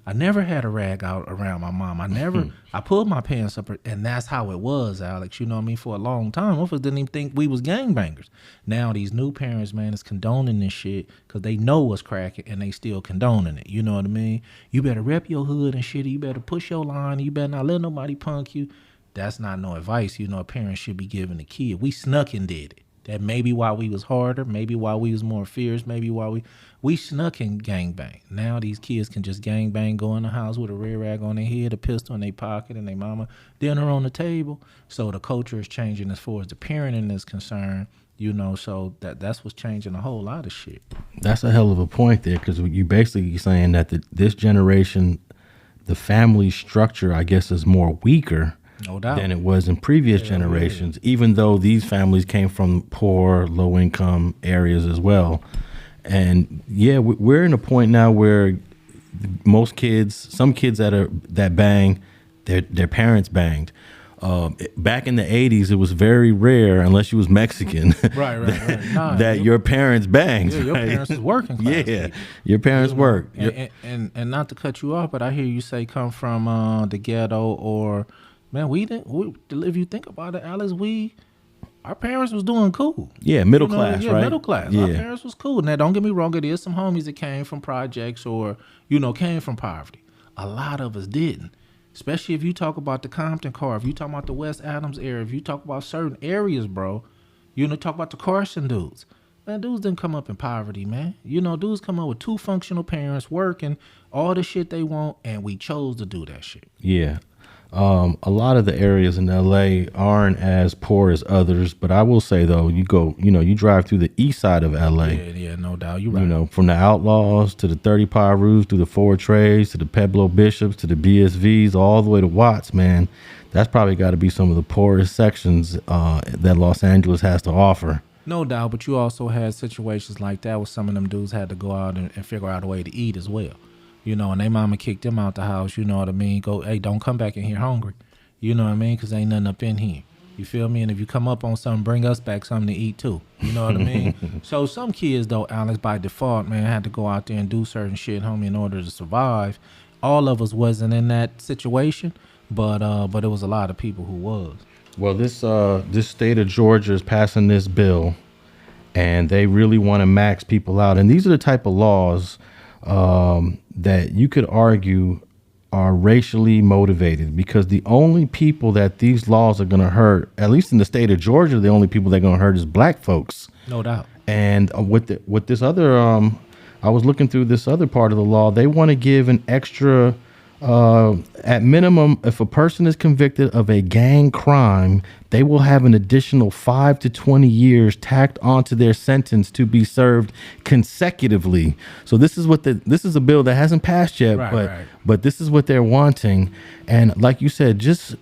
I never had a rag out around my mom. I pulled my pants up, and that's how it was, Alex. You know what I mean? For a long time, most of us didn't even think we was gangbangers. Now these new parents, man, is condoning this shit because they know what's cracking, and they still condoning it. You know what I mean? You better rep your hood and shit. You better push your line. You better not let nobody punk you. That's not no advice, you know, a parent should be giving the kid. We snuck and did it. That maybe why we was harder, maybe why we was more fierce, maybe why we snuck and gangbang. Now these kids can just gangbang, go in the house with a red rag on their head, a pistol in their pocket, and their mama dinner on the table. So the culture is changing as far as the parenting is concerned, you know, so that's what's changing a whole lot of shit. That's a hell of a point there, because you basically saying that this generation, the family structure, I guess, is more weaker. No doubt. Than it was in previous generations, even though these families came from poor, low-income areas as well. And yeah, we're in a point now where most kids, some kids that bang, their parents banged. Back in the 80s, it was very rare, unless you was Mexican, right. Nah, that your parents banged. Yeah, your parents was working class. Yeah, your parents worked. And not to cut you off, but I hear you say come from the ghetto or... Man, if you think about it, Alex, our parents was doing cool. Yeah, middle class, right? Middle class. Yeah. Our parents was cool. Now, don't get me wrong, it is some homies that came from projects or, you know, came from poverty. A lot of us didn't. Especially if you talk about the Compton car, if you talk about the West Adams area, if you talk about certain areas, bro, you know, talk about the Carson dudes. Man, dudes didn't come up in poverty, man. You know, dudes come up with two functional parents working, all the shit they want, and we chose to do that shit. Yeah. A lot of the areas in LA aren't as poor as others, but I will say though, you drive through the east side of LA. Yeah, no doubt. You're right. You know, from the Outlaws to the 30 Pyrus to the Ford Trays to the Pueblo Bishops to the BSVs, all the way to Watts, man. That's probably got to be some of the poorest sections that Los Angeles has to offer. No doubt, but you also had situations like that where some of them dudes had to go out and figure out a way to eat as well. You know, and they mama kicked them out the house, you know what I mean? Go, hey, don't come back in here hungry. You know what I mean? Because ain't nothing up in here. You feel me? And if you come up on something, bring us back something to eat too. You know what I mean? So some kids, though, Alex, by default, man, had to go out there and do certain shit, homie, in order to survive. All of us wasn't in that situation, but it was a lot of people who was. Well, this state of Georgia is passing this bill, and they really want to max people out. And these are the type of laws that you could argue are racially motivated, because the only people that these laws are going to hurt, at least in the state of Georgia, the only people they're going to hurt is black folks. No doubt. And with this other, I was looking through this other part of the law. They want to give an extra At minimum, if a person is convicted of a gang crime, they will have an additional 5 to 20 years tacked onto their sentence to be served consecutively. So this is this is a bill that hasn't passed yet, but this is what they're wanting. And like you said, just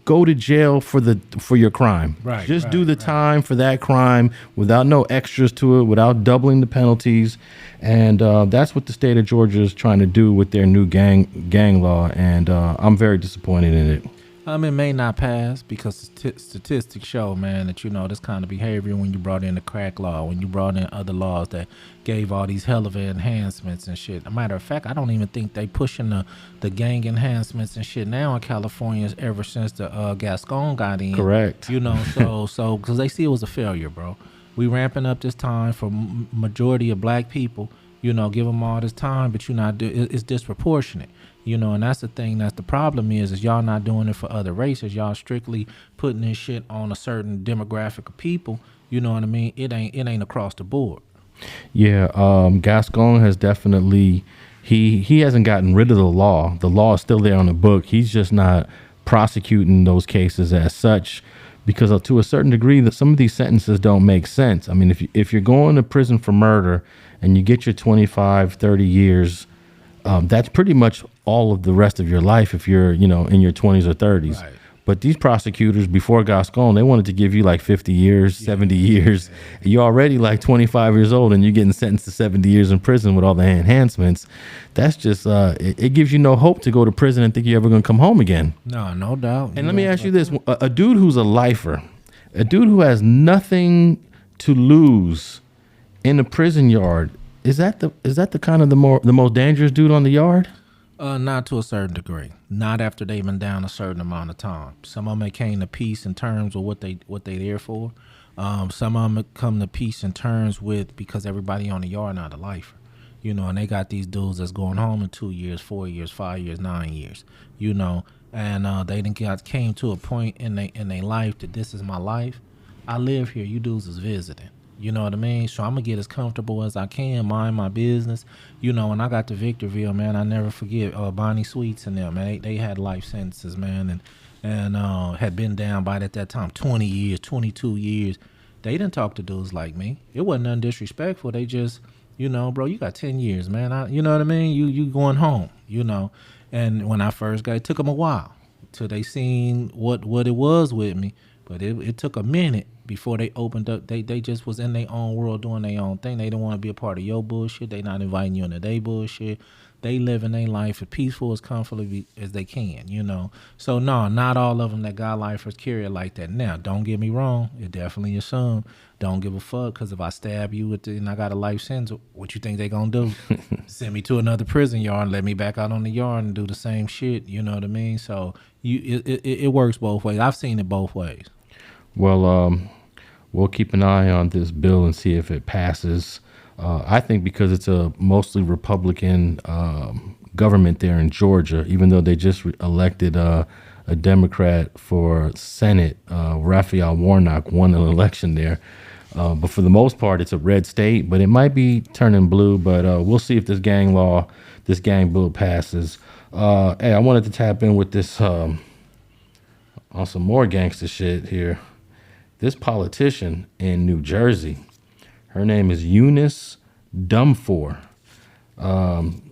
go to jail for your crime. Just do the time for that crime without no extras to it, without doubling the penalties. And that's what the state of Georgia is trying to do with their new gang law. And I'm very disappointed in it. It may not pass because statistics show, man, that, this kind of behavior when you brought in the crack law, when you brought in other laws that gave all these hell of enhancements and shit. A matter of fact, I don't even think they pushing the gang enhancements and shit now in California ever since the Gascon got in. Correct. So because they see it was a failure, bro. We ramping up this time for majority of black people. Give them all this time, but it's disproportionate. And that's the thing. That's the problem is y'all not doing it for other races. Y'all strictly putting this shit on a certain demographic of people. You know what I mean? It ain't across the board. Yeah, Gascon has definitely he hasn't gotten rid of the law. The law is still there on the book. He's just not prosecuting those cases as such, because to a certain degree that some of these sentences don't make sense. I mean, if you're going to prison for murder and you get your 25, 30 years, that's pretty much all of the rest of your life if you're, in your 20s or 30s. Right. But these prosecutors before Gascon, they wanted to give you like 50 years, 70 years. You're already like 25 years old and you're getting sentenced to 70 years in prison with all the enhancements. That's just, it gives you no hope to go to prison and think you're ever going to come home again. No doubt. And let me ask you this. A dude who's a lifer, a dude who has nothing to lose in a prison yard, is that the kind of the most dangerous dude on the yard? Not to a certain degree. Not after they've been down a certain amount of time. Some of them came to peace in terms of what they there for. Some of them come to peace in terms with because everybody on the yard not a lifer. And they got these dudes that's going home in 2 years, 4 years, 5 years, 9 years. And they came to a point in their life that this is my life. I live here. You dudes is visiting. You know what I mean? So I'm going to get as comfortable as I can, mind my business. When I got to Victorville, man, I never forget Bonnie Sweets and them, man. They had life sentences, man, and had been down by at that time 20 years, 22 years. They didn't talk to dudes like me. It wasn't nothing disrespectful. They just, bro, you got 10 years, man. You know what I mean? You going home, And when I first got, it took them a while till they seen what it was with me. But it took a minute before they opened up. They just was in their own world doing their own thing. They didn't want to be a part of your bullshit. They not inviting you into their bullshit. They living their life as peaceful, as comfortably as they can, So no, not all of them that got lifers carry it like that. Now, don't get me wrong. It definitely is some. Don't give a fuck, because if I stab you and I got a life sentence, what you think they gonna do? Send me to another prison yard and let me back out on the yard and do the same shit. You know what I mean? So it works both ways. I've seen it both ways. Well, we'll keep an eye on this bill and see if it passes. I think because it's a mostly Republican government there in Georgia, even though they just elected a Democrat for Senate, Raphael Warnock won an election there. But for the most part, it's a red state, but it might be turning blue. But we'll see if this gang bill passes. Hey, I wanted to tap in with this on some more gangster shit here. This politician in New Jersey, her name is Eunice Dwumfour.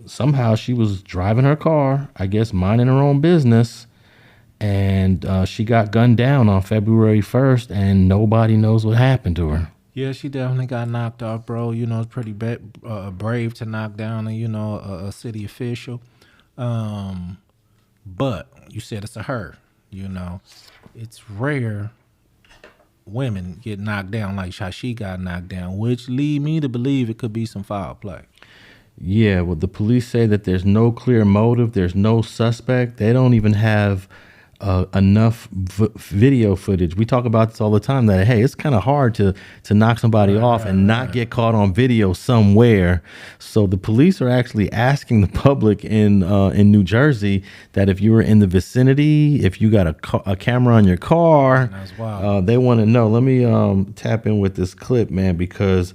Somehow she was driving her car, I guess minding her own business, and she got gunned down on February 1st, and nobody knows what happened to her. Yeah, she definitely got knocked off, bro. It's pretty brave to knock down a city official. But you said it's a her, It's rare women get knocked down like how she got knocked down, which lead me to believe it could be some foul play. Yeah, well, the police say that there's no clear motive. There's no suspect. They don't even have enough video footage. We talk about this all the time, that, hey, it's kind of hard to knock somebody off and not get caught on video somewhere. So the police are actually asking the public in New Jersey that if you were in the vicinity, if you got a camera on your car, they want to know. Let me tap in with this clip, man, because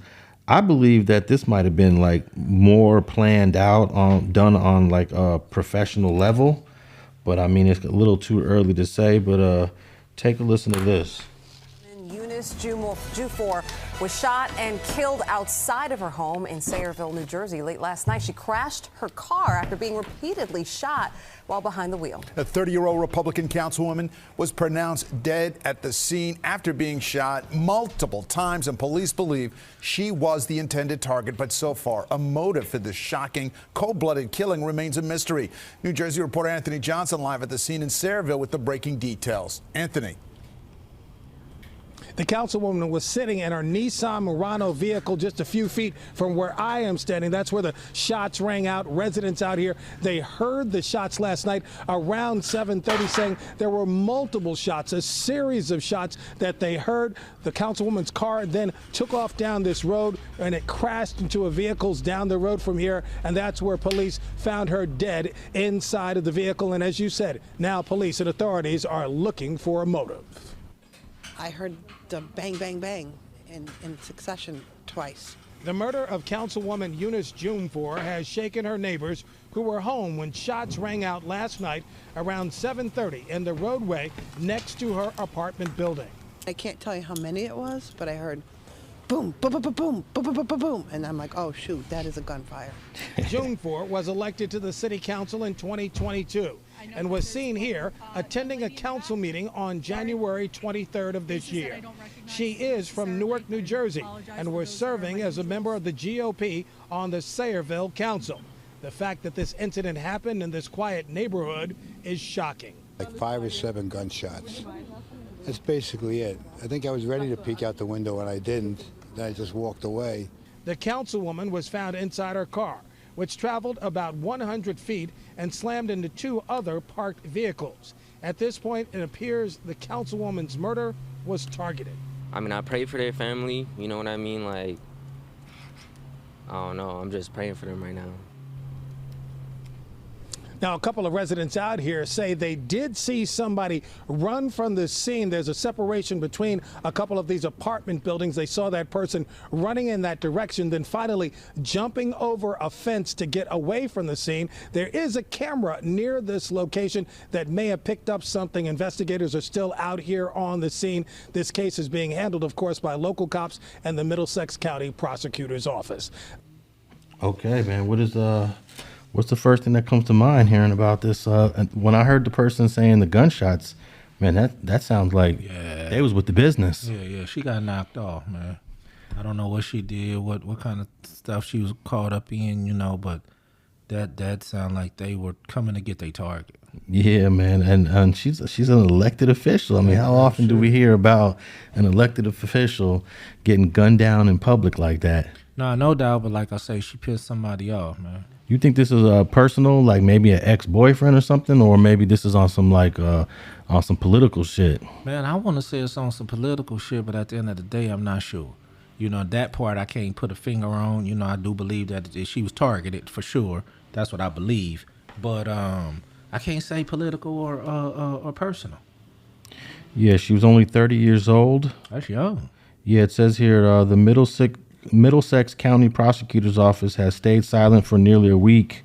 I believe that this might have been like more planned out done on like a professional level, but I mean it's a little too early to say. But take a listen to this. Eunice Dwumfour was shot and killed outside of her home in Sayreville, New Jersey. Late last night, she crashed her car after being repeatedly shot while behind the wheel. A 30-year-old Republican councilwoman was pronounced dead at the scene after being shot multiple times, and police believe she was the intended target. But so far, a motive for this shocking, cold-blooded killing remains a mystery. New Jersey reporter Anthony Johnson live at the scene in Sayreville with the breaking details. Anthony. The councilwoman was sitting in her Nissan Murano vehicle just a few feet from where I am standing. That's where the shots rang out. Residents out here, they heard the shots last night around 7:30, saying there were multiple shots, a series of shots that they heard. The councilwoman's car then took off down this road, and it crashed into a vehicle's down the road from here, and that's where police found her dead inside of the vehicle. And as you said, now police and authorities are looking for a motive. I heard the bang, bang, bang in succession twice. The murder of Councilwoman Eunice Dwumfour has shaken her neighbors who were home when shots rang out last night around 7:30 in the roadway next to her apartment building. I can't tell you how many it was, but I heard boom, boom, boom, boom, boom, boom, boom, boom, boom, and I'm like, oh shoot, that is a gunfire. Dwumfour was elected to the city council in 2022 and was seen here attending a council meeting on January 23rd of this year. She is from Newark, New Jersey, and was serving as a member of the GOP on the Sayreville Council. The fact that this incident happened in this quiet neighborhood is shocking. Like 5 or 7 gunshots. That's basically it. I think I was ready to peek out the window and I didn't. Then I just walked away. The councilwoman was found inside her car, which traveled about 100 feet and slammed into 2 other parked vehicles. At this point, it appears the councilwoman's murder was targeted. I mean, I pray for their family, you know what I mean? Like, I don't know, I'm just praying for them right now. Now, a couple of residents out here say they did see somebody run from the scene. There's a separation between a couple of these apartment buildings. They saw that person running in that direction, then finally jumping over a fence to get away from the scene. There is a camera near this location that may have picked up something. Investigators are still out here on the scene. This case is being handled, of course, by local cops and the Middlesex County Prosecutor's Office. Okay, man. What's the first thing that comes to mind hearing about this? When I heard the person saying the gunshots, man, that sounds like they was with the business. Yeah, she got knocked off, man. I don't know what she did, what kind of stuff she was caught up in, you know, but that sounded like they were coming to get their target. Yeah, man, and she's an elected official. I mean, how often do we hear about an elected official getting gunned down in public like that? No doubt, but like I say, she pissed somebody off, man. You think this is personal, like maybe an ex-boyfriend or something, or maybe this is on some on some political shit? Man, I want to say it's on some political shit, but at the end of the day, I'm not sure. You know, that part I can't put a finger on. You know, I do believe that she was targeted for sure. That's what I believe. But I can't say political or personal. Yeah, she was only 30 years old. That's young. Yeah, it says here the Middlesex County Prosecutor's Office has stayed silent for nearly a week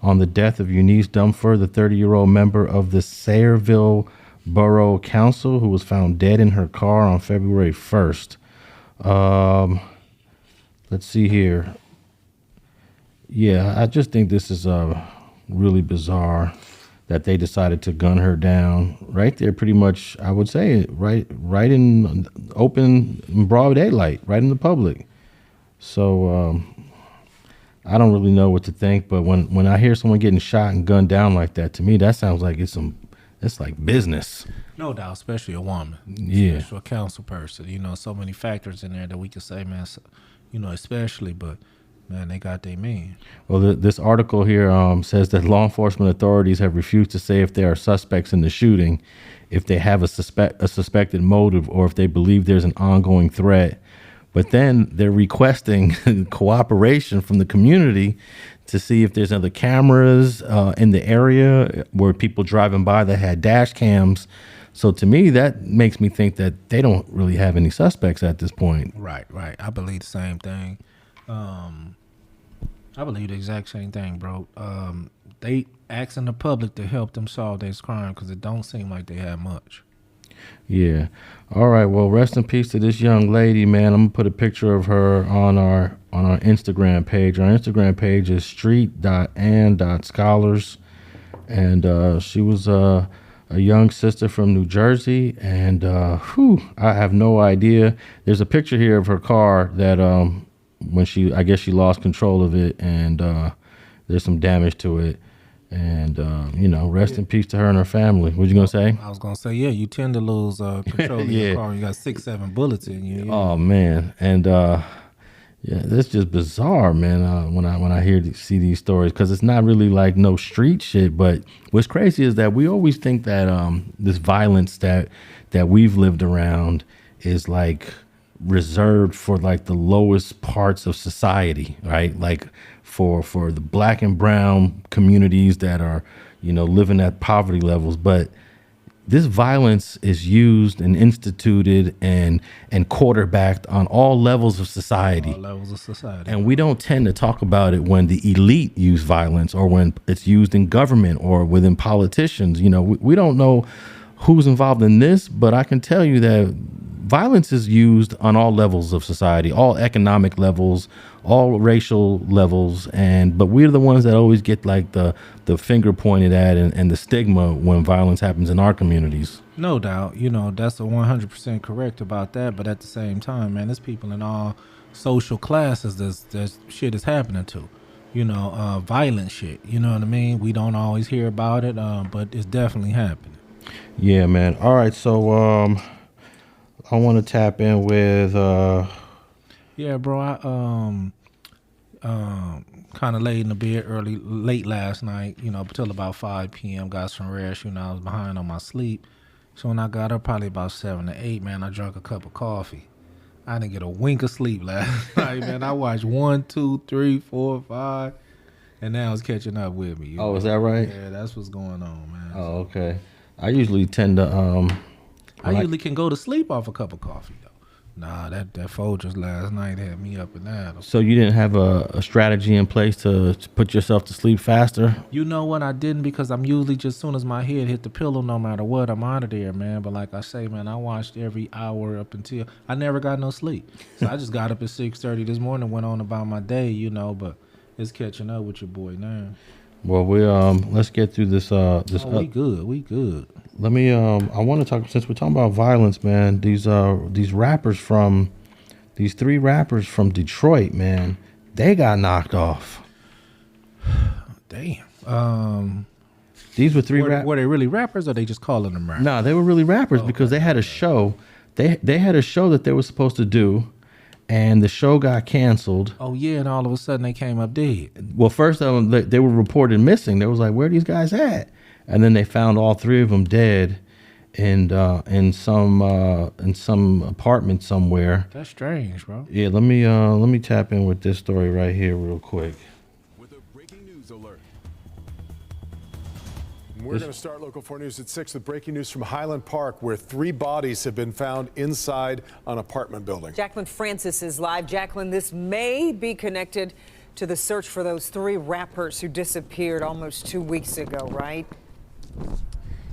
on the death of Eunice Dwumfour, the 30-year-old member of the Sayreville Borough Council, who was found dead in her car on February 1st. Let's see here. Yeah, I just think this is really bizarre that they decided to gun her down right there, pretty much, I would say, right in open, in broad daylight, right in the public. So I don't really know what to think, but when I hear someone getting shot and gunned down like that, to me that sounds like it's like business. No doubt, especially a woman. Yeah, especially a council person. You know, so many factors in there that we could say, man. You know, especially, but man, they got their man. Well, this article here says that law enforcement authorities have refused to say if there are suspects in the shooting, if they have a suspected motive, or if they believe there's an ongoing threat. But then they're requesting cooperation from the community to see if there's other cameras in the area where people driving by that had dash cams. So to me, that makes me think that they don't really have any suspects at this point. Right. I believe the same thing. I believe the exact same thing, bro. They asking the public to help them solve this crime because it don't seem like they have much. Yeah. All right. Well, rest in peace to this young lady, man. I'm gonna put a picture of her on our Instagram page. Our Instagram page is street.and.scholars, and she was a young sister from New Jersey, and I have no idea. There's a picture here of her car that when I guess she lost control of it, and there's some damage to it. And rest in peace to her and her family. What you gonna say? I was gonna say, yeah, you tend to lose control of your car. You got 6-7 bullets in you. Yeah. Oh man, and that's just bizarre, man. When I see these stories, because it's not really like no street shit. But what's crazy is that we always think that this violence that we've lived around is like reserved for like the lowest parts of society, right? Like for the black and brown communities that are, living at poverty levels. But this violence is used and instituted and quarterbacked on all levels of society. All levels of society. And we don't tend to talk about it when the elite use violence or when it's used in government or within politicians. We don't know who's involved in this, but I can tell you that violence is used on all levels of society, all economic levels, all racial levels, but we're the ones that always get like the finger pointed at and the stigma when violence happens in our communities. No doubt, that's 100% correct about that. But at the same time, man, there's people in all social classes that shit is happening to, violent shit. You know what I mean? We don't always hear about it, but it's definitely happening. Yeah, man. All right, so I want to tap in with yeah, bro. I kind of laid in the bed late last night, until about 5 p.m. Got some rest. I was behind on my sleep. So when I got up, probably about 7 to 8, man, I drank a cup of coffee. I didn't get a wink of sleep last night, man. I watched 1, 2, 3, 4, 5, and now it's catching up with me. Is that right? Yeah, that's what's going on, man. Oh, okay. I usually tend to I usually can go to sleep off a cup of coffee, though. Nah, that Folgers last night had me up and down. So you didn't have a strategy in place to put yourself to sleep faster? You know what? I didn't, because I'm usually just as soon as my head hit the pillow, no matter what, I'm out of there, man. But like I say, man, I watched every hour up until I never got no sleep. So I just got up at 6:30 this morning, went on about my day, but it's catching up with your boy now. Well, we let's get through this. We good. Let me. I want to talk, since we're talking about violence, man. These 3 rappers from Detroit, man, they got knocked off. Damn. These were 3 Were they really rappers, or they just calling them rappers? No, they were really rappers because they had a show. They had a show that they were supposed to do, and the show got canceled. Oh yeah, and all of a sudden they came up dead. Well, first of them, they were reported missing. They was like, where are these guys at? And then they found all 3 of them dead in some apartment somewhere. That's strange, bro. Yeah, let me tap in with this story right here real quick. With a breaking news alert. We're going to start Local 4 News at 6 with breaking news from Highland Park, where 3 bodies have been found inside an apartment building. Jacqueline Francis is live. Jacqueline, this may be connected to the search for those 3 rappers who disappeared almost 2 weeks ago, right?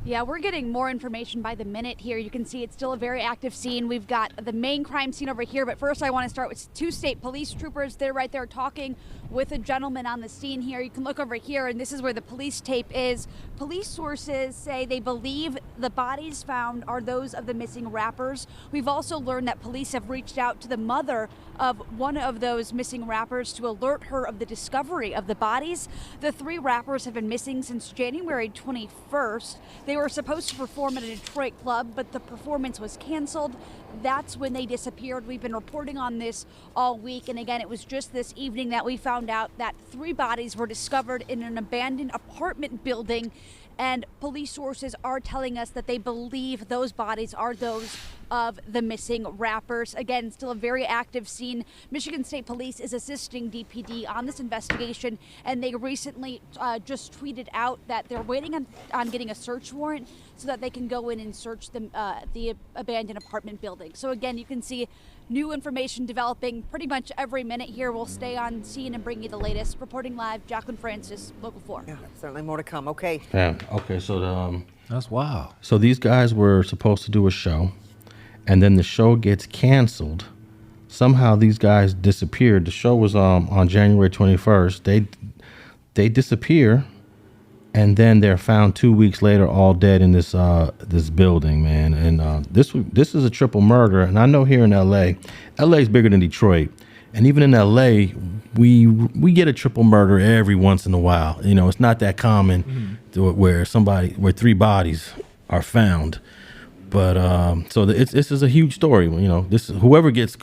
Yeah, we're getting more information by the minute here. You can see it's still a very active scene. We've got the main crime scene over here, but first I want to start with 2 state police troopers. They're right there talking with a gentleman on the scene here. You can look over here, and this is where the police tape is. Police sources say they believe the bodies found are those of the missing rappers. We've also learned that police have reached out to the mother of one of those missing rappers to alert her of the discovery of the bodies. The 3 rappers have been missing since January 21st. They were supposed to perform at a Detroit club, but the performance was canceled. That's when they disappeared. We've been reporting on this all week, and again, it was just this evening that we found out that 3 bodies were discovered in an abandoned apartment building, and police sources are telling us that they believe those bodies are those of the missing rappers. Again, still a very active scene. Michigan State Police is assisting DPD on this investigation, and they recently just tweeted out that they're waiting on getting a search warrant so that they can go in and search the abandoned apartment building. So again, you can see new information developing pretty much every minute here. We'll stay on scene and bring you the latest. Reporting live, Jacqueline Francis, Local 4. Yeah, certainly more to come. Okay. Yeah. Okay. So that's wild. So these guys were supposed to do a show, and then the show gets canceled. Somehow these guys disappeared. The show was on January 21st. They disappear, and then they're found 2 weeks later, all dead in this building, man. And this is a triple murder. And I know here in LA is bigger than Detroit, and even in LA, we get a triple murder every once in a while. You know, it's not that common where 3 bodies are found. But so this is a huge story. You know, whoever gets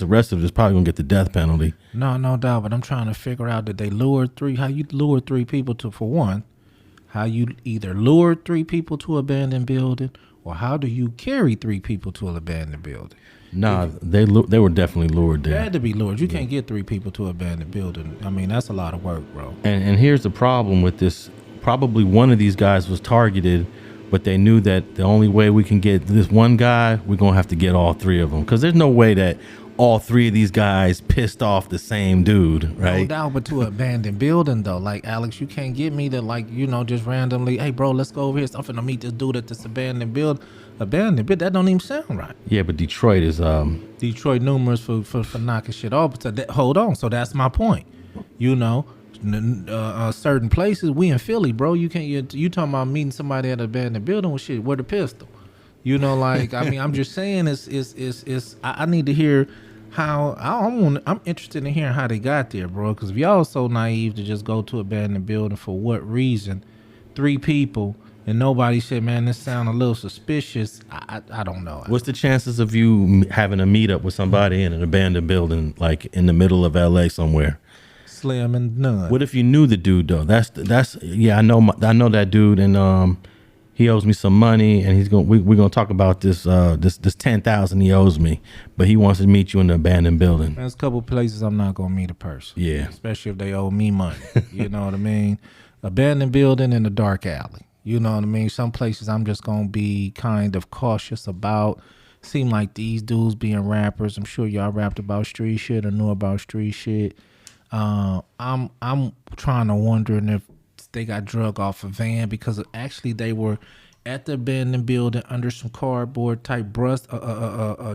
arrested is probably gonna get the death penalty. No doubt. But I'm trying to figure out how you lure 3 people for one. How you either lured 3 people to an abandoned building, or how do you carry 3 people to an abandoned building? Nah, they were definitely lured there. They had to be lured. You can't get 3 people to an abandoned building. I mean, that's a lot of work, bro. And here's the problem with this. Probably one of these guys was targeted, but they knew that the only way we can get this one guy, we're going to have to get all 3 of them. Because there's no way that all 3 of these guys pissed off the same dude, right? No doubt, but to an abandoned building, though. Like, Alex, you can't get me to, like, you know, just randomly, hey, bro, let's go over here. I'm finna meet this dude at this abandoned building. Abandoned building, that don't even sound right. Yeah, but Detroit is... Detroit numerous for knocking shit off. But hold on, so that's my point. You know, certain places, we in Philly, bro, you can't... You talking about meeting somebody at an abandoned building with shit, with a pistol. You know, like, I mean, I'm just saying I need to hear... I'm interested in hearing how they got there, bro. Because if y'all so naive to just go to an abandoned building, for what reason? 3 people and nobody said, man, this sound a little suspicious. I don't know. What's the chances of you having a meetup with somebody in an abandoned building, like in the middle of LA somewhere? Slim and none. What if you knew the dude though? That's yeah. I know that dude, and he owes me some money, and we're gonna talk about this this $10,000 he owes me, but he wants to meet you in the abandoned building. There's a couple places I'm not gonna meet a person. Yeah, especially if they owe me money. You know what I mean? Abandoned building in a dark alley. You know what I mean? Some places I'm just gonna be kind of cautious about. Seem like these dudes being rappers. I'm sure y'all rapped about street shit or knew about street shit. I'm trying to wondering if they got drug off a van, because actually they were at the abandoned building under some cardboard type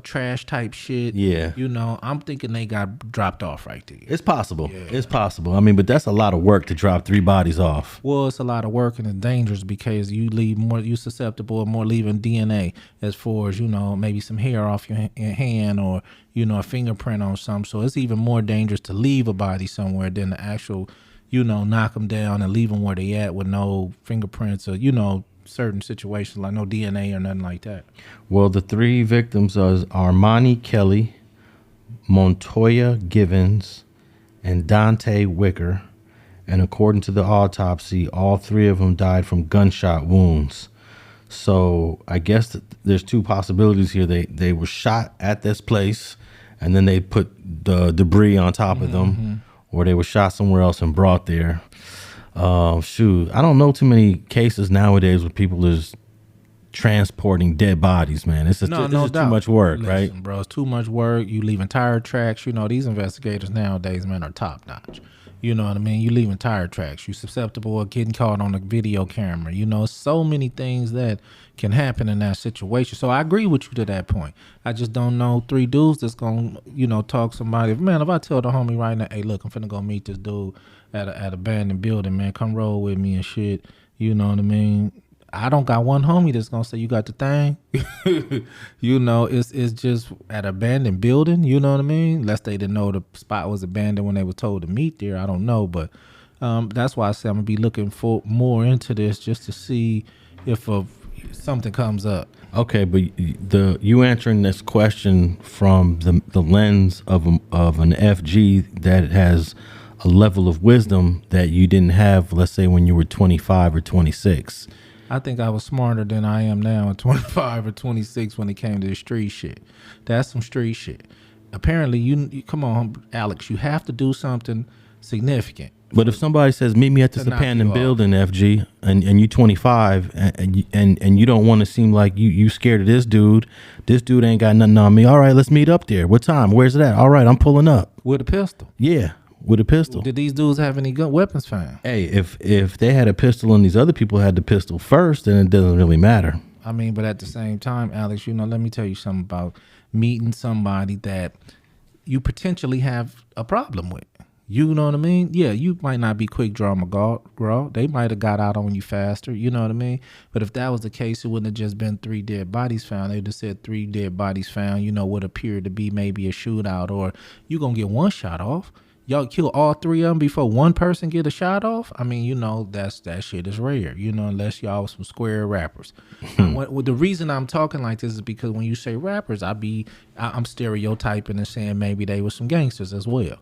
trash type shit. Yeah. You know, I'm thinking they got dropped off right there. It's possible. Yeah. It's possible. I mean, but that's a lot of work to drop 3 bodies off. Well, it's a lot of work, and it's dangerous because you susceptible more leaving DNA as far as, you know, maybe some hair off your hand or, you know, a fingerprint on something. So it's even more dangerous to leave a body somewhere than the actual, you know, knock them down and leave them where they at with no fingerprints or, you know, certain situations like no DNA or nothing like that. Well, the 3 victims are Armani Kelly, Montoya Givens, and Dante Wicker. And according to the autopsy, all 3 of them died from gunshot wounds. So I guess there's 2 possibilities here. They were shot at this place, and then they put the debris on top of them, or they were shot somewhere else and brought there. Shoot, I don't know too many cases nowadays where people is transporting dead bodies, man. It's just too much work. Listen, right? Bro, it's too much work. You leaving tire tracks. You know, these investigators nowadays, man, are top notch. You know what I mean? You leaving tire tracks. You susceptible of getting caught on a video camera. You know, so many things that can happen in that situation. So I agree with you to that point. I just don't know 3 dudes that's going to, you know, talk somebody. Man, if I tell the homie right now, hey, look, I'm finna go meet this dude at a abandoned building, man, come roll with me and shit. You know what I mean? I don't got one homie that's gonna say you got the thing. You know, it's just at abandoned building. You know what I mean? Unless they didn't know the spot was abandoned when they were told to meet there. I don't know, but that's why I say I'm gonna be looking for more into this just to see if something comes up. Okay, but you answering this question from the lens of an FG that has a level of wisdom that you didn't have, let's say, when you were 25 or 26. I think I was smarter than I am now at 25 or 26 when it came to the street shit. That's some street shit. Apparently, you come on, Alex, you have to do something significant. But if somebody says, meet me at this abandoned building, FG, and you 25, and you don't want to seem like you scared of this dude ain't got nothing on me. All right, let's meet up there. What time? Where's it at? All right, I'm pulling up. With a pistol? Yeah, with a pistol. Did these dudes have any gun weapons found? Hey, if they had a pistol and these other people had the pistol first, then it doesn't really matter. I mean, but at the same time, Alex, let me tell you something about meeting somebody that you potentially have a problem with. You know what I mean? Yeah, you might not be quick draw McGraw. They might have got out on you faster. You know what I mean? But if that was the case, it wouldn't have just been 3 dead bodies found. They'd have said 3 dead bodies found, what appeared to be maybe a shootout, or you going to get one shot off. Y'all kill all 3 of them before one person get a shot off? I mean, that shit is rare, unless y'all some square rappers. The reason I'm talking like this is because when you say rappers, I'm stereotyping and saying maybe they were some gangsters as well.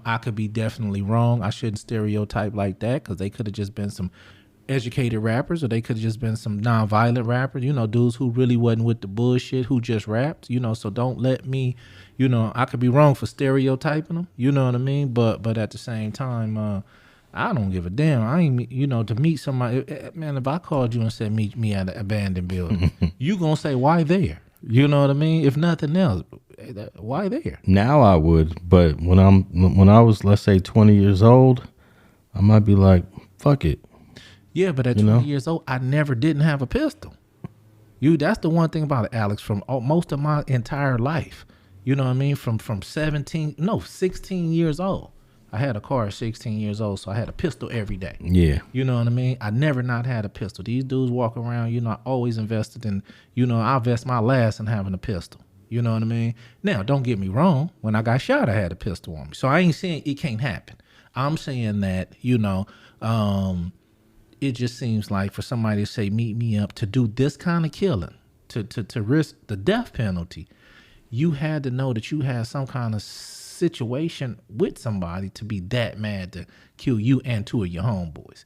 I could be definitely wrong. I shouldn't stereotype like that because they could have just been some educated rappers, or they could have just been some nonviolent rappers, dudes who really wasn't with the bullshit, who just rapped, so don't let me, I could be wrong for stereotyping them, you know what I mean? But at the same time, I don't give a damn. I ain't, to meet somebody, man, if I called you and said, meet me at an abandoned building, you gonna say, why there? You know what I mean? If nothing else, why there? Now I would, but when I was, let's say, 20 years old, I might be like, fuck it. Yeah, but at 20 years old, I never didn't have a pistol. That's the one thing about it, Alex, from most of my entire life. You know what I mean? From 16 years old. I had a car at 16 years old, so I had a pistol every day. Yeah. You know what I mean? I never not had a pistol. These dudes walk around, I always invested in, I invest my last in having a pistol. You know what I mean? Now, don't get me wrong. When I got shot, I had a pistol on me. So I ain't saying it can't happen. I'm saying that, it just seems like for somebody to say, meet me up to do this kind of killing, to risk the death penalty, you had to know that you had some kind of situation with somebody to be that mad to kill you and 2 of your homeboys.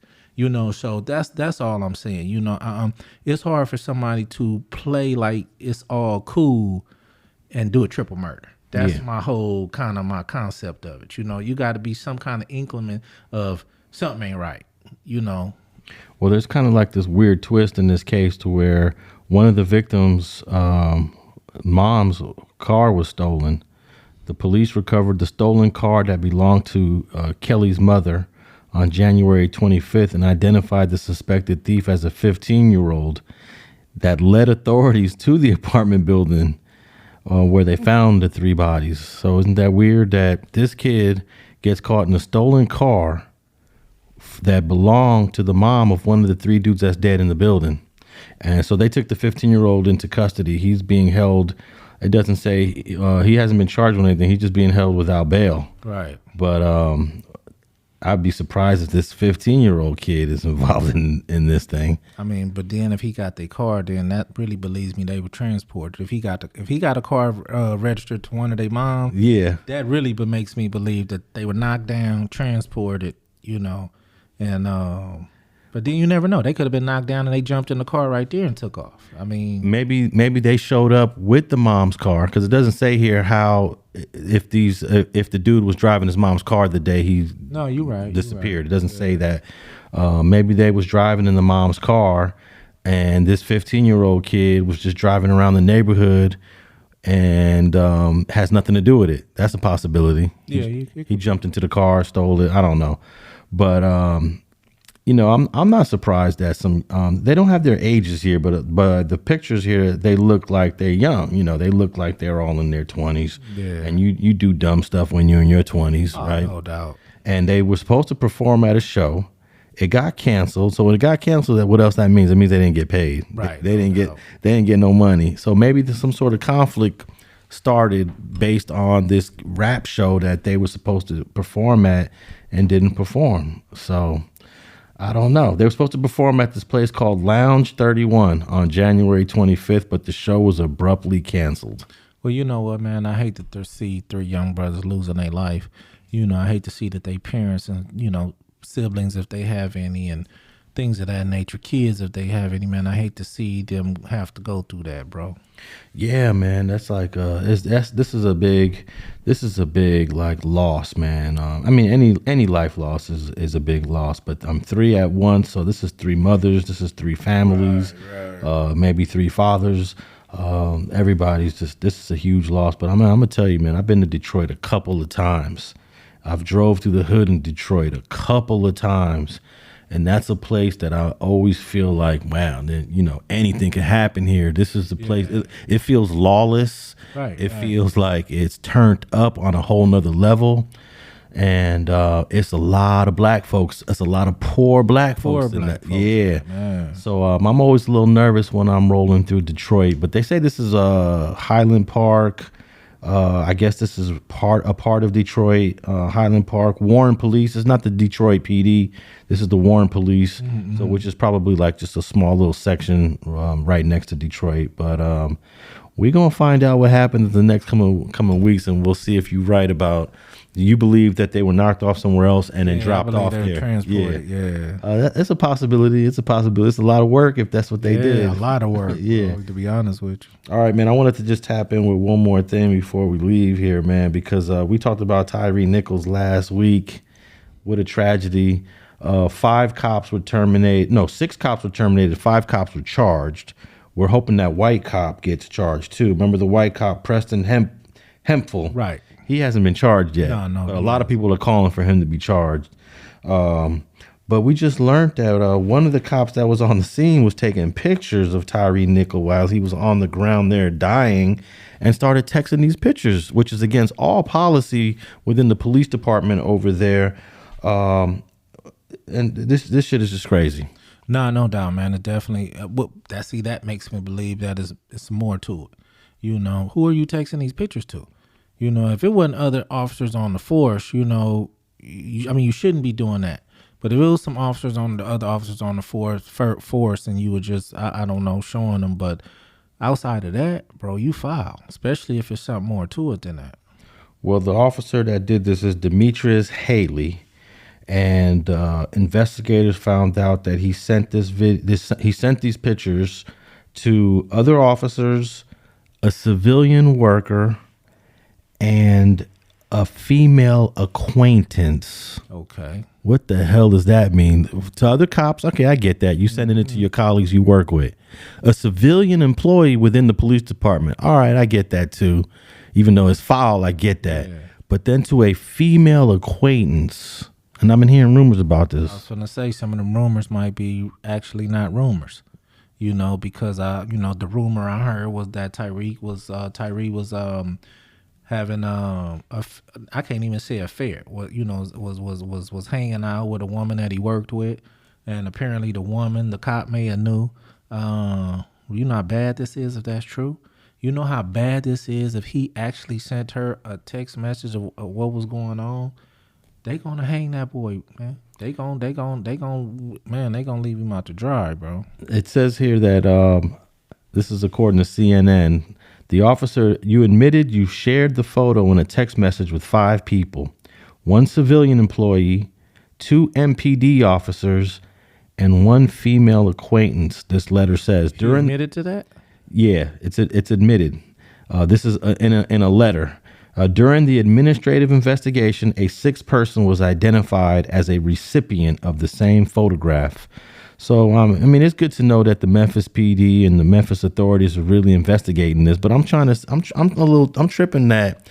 So that's all I'm saying. It's hard for somebody to play like it's all cool and do a triple murder. That's my whole my concept of it. You got to be some kind of inkling of something ain't right. Well, there's kind of like this weird twist in this case to where one of the victims' mom's car was stolen. The police recovered the stolen car that belonged to Kelly's mother on January 25th and identified the suspected thief as a 15-year-old. That led authorities to the apartment building where they found the 3 bodies. So isn't that weird that this kid gets caught in a stolen car that belonged to the mom of one of the 3 dudes that's dead in the building? And so they took the 15-year-old into custody. He's being held. It doesn't say he hasn't been charged with anything. He's just being held without bail. Right. But I'd be surprised if this 15-year-old kid is involved in this thing. I mean, but then if he got their car, then that really believes me they were transported. If he got a car registered to one of their moms, that really makes me believe that they were knocked down, transported, and but then you never know. They could have been knocked down and they jumped in the car right there and took off. I mean, maybe they showed up with the mom's car, because it doesn't say here how if the dude was driving his mom's car the day he disappeared. It doesn't say that. Maybe they was driving in the mom's car, and this 15-year-old kid was just driving around the neighborhood and has nothing to do with it. That's a possibility. Yeah, he jumped into the car, stole it. I don't know, but I'm not surprised that some they don't have their ages here, but the pictures here, they look like they're young. They look like they're all in their 20s. Yeah. And you do dumb stuff when you're in your 20s, right? No doubt. And they were supposed to perform at a show. It got canceled. So when it got canceled, what else that means? It means they didn't get paid. Right. They didn't get no money. So maybe there's some sort of conflict started based on this rap show that they were supposed to perform at and didn't perform. So I don't know. They were supposed to perform at this place called Lounge 31 on January 25th, but the show was abruptly canceled. Well, you know what, man? I hate to see 3 young brothers losing their life. I hate to see that they parents and, siblings, if they have any, and things of that nature. Kids, if they have any, man, I hate to see them have to go through that, bro. Yeah, man, that's like this is a big like loss, man. I mean, any life loss is a big loss, but I'm 3 at once, so this is 3 mothers, this is 3 families, maybe 3 fathers. Everybody's just, this is a huge loss. But I'm gonna tell you, man, I've been to Detroit a couple of times. I've drove through the hood in Detroit a couple of times. And that's a place that I always feel like, wow, anything can happen here. This is the place. It feels lawless. It feels like it's turned up on a whole nother level. And it's a lot of black folks. It's a lot of poor black folks in that. Yeah. So I'm always a little nervous when I'm rolling through Detroit. But they say this is Highland Park. I guess this is a part of Detroit, Highland Park. Warren Police. It's not the Detroit PD. This is the Warren Police, so which is probably like just a small little section right next to Detroit. But we're gonna find out what happens in the next coming weeks, and we'll see if you're right about. You believe that they were knocked off somewhere else and then dropped off there? Transported. That's a possibility. It's a possibility. It's a lot of work if that's what they did. A lot of work. Bro, to be honest with you. All right, man. I wanted to just tap in with one more thing before we leave here, man, because we talked about Tyre Nichols last week. What a tragedy. 6 cops were terminated. 5 cops were charged. We're hoping that white cop gets charged too. Remember the white cop, Preston Hemphill? Right. He hasn't been charged yet. No, but a lot of people are calling for him to be charged. But we just learned that one of the cops that was on the scene was taking pictures of Tyre Nichols while he was on the ground there dying, and started texting these pictures, which is against all policy within the police department over there. And this shit is just crazy. No doubt, man. It definitely. That makes me believe that it's more to it. Who are you texting these pictures to? If it wasn't other officers on the force, you shouldn't be doing that. But if it was some officers on the other officers on the force, and you were just, I don't know, showing them. But outside of that, bro, you foul, especially if it's something more to it than that. Well, the officer that did this is Demetrius Haley, and investigators found out that he sent these pictures to other officers, a civilian worker, and a female acquaintance. Okay. What the hell does that mean? To other cops? Okay, I get that. You sending it to your colleagues you work with. A civilian employee within the police department. All right, I get that too. Even though it's foul, I get that. Yeah. But then to a female acquaintance. And I've been hearing rumors about this. I was going to say some of them rumors might be actually not rumors. Because the rumor I heard was that Tyre was having I can't even say affair. Was hanging out with a woman that he worked with, and apparently the cop may have knew. You know how bad this is if that's true. You know how bad this is if he actually sent her a text message of what was going on. They gonna hang that boy, man. They gonna leave him out to dry, bro. It says here that this is according to CNN. The officer, you admitted you shared the photo in a text message with 5 people, 1 civilian employee, 2 MPD officers, and 1 female acquaintance. This letter says. You admitted to that? Yeah, it's admitted. This is in a letter. During the administrative investigation, a 6th person was identified as a recipient of the same photograph. So, it's good to know that the Memphis PD and the Memphis authorities are really investigating this. But I'm tripping that.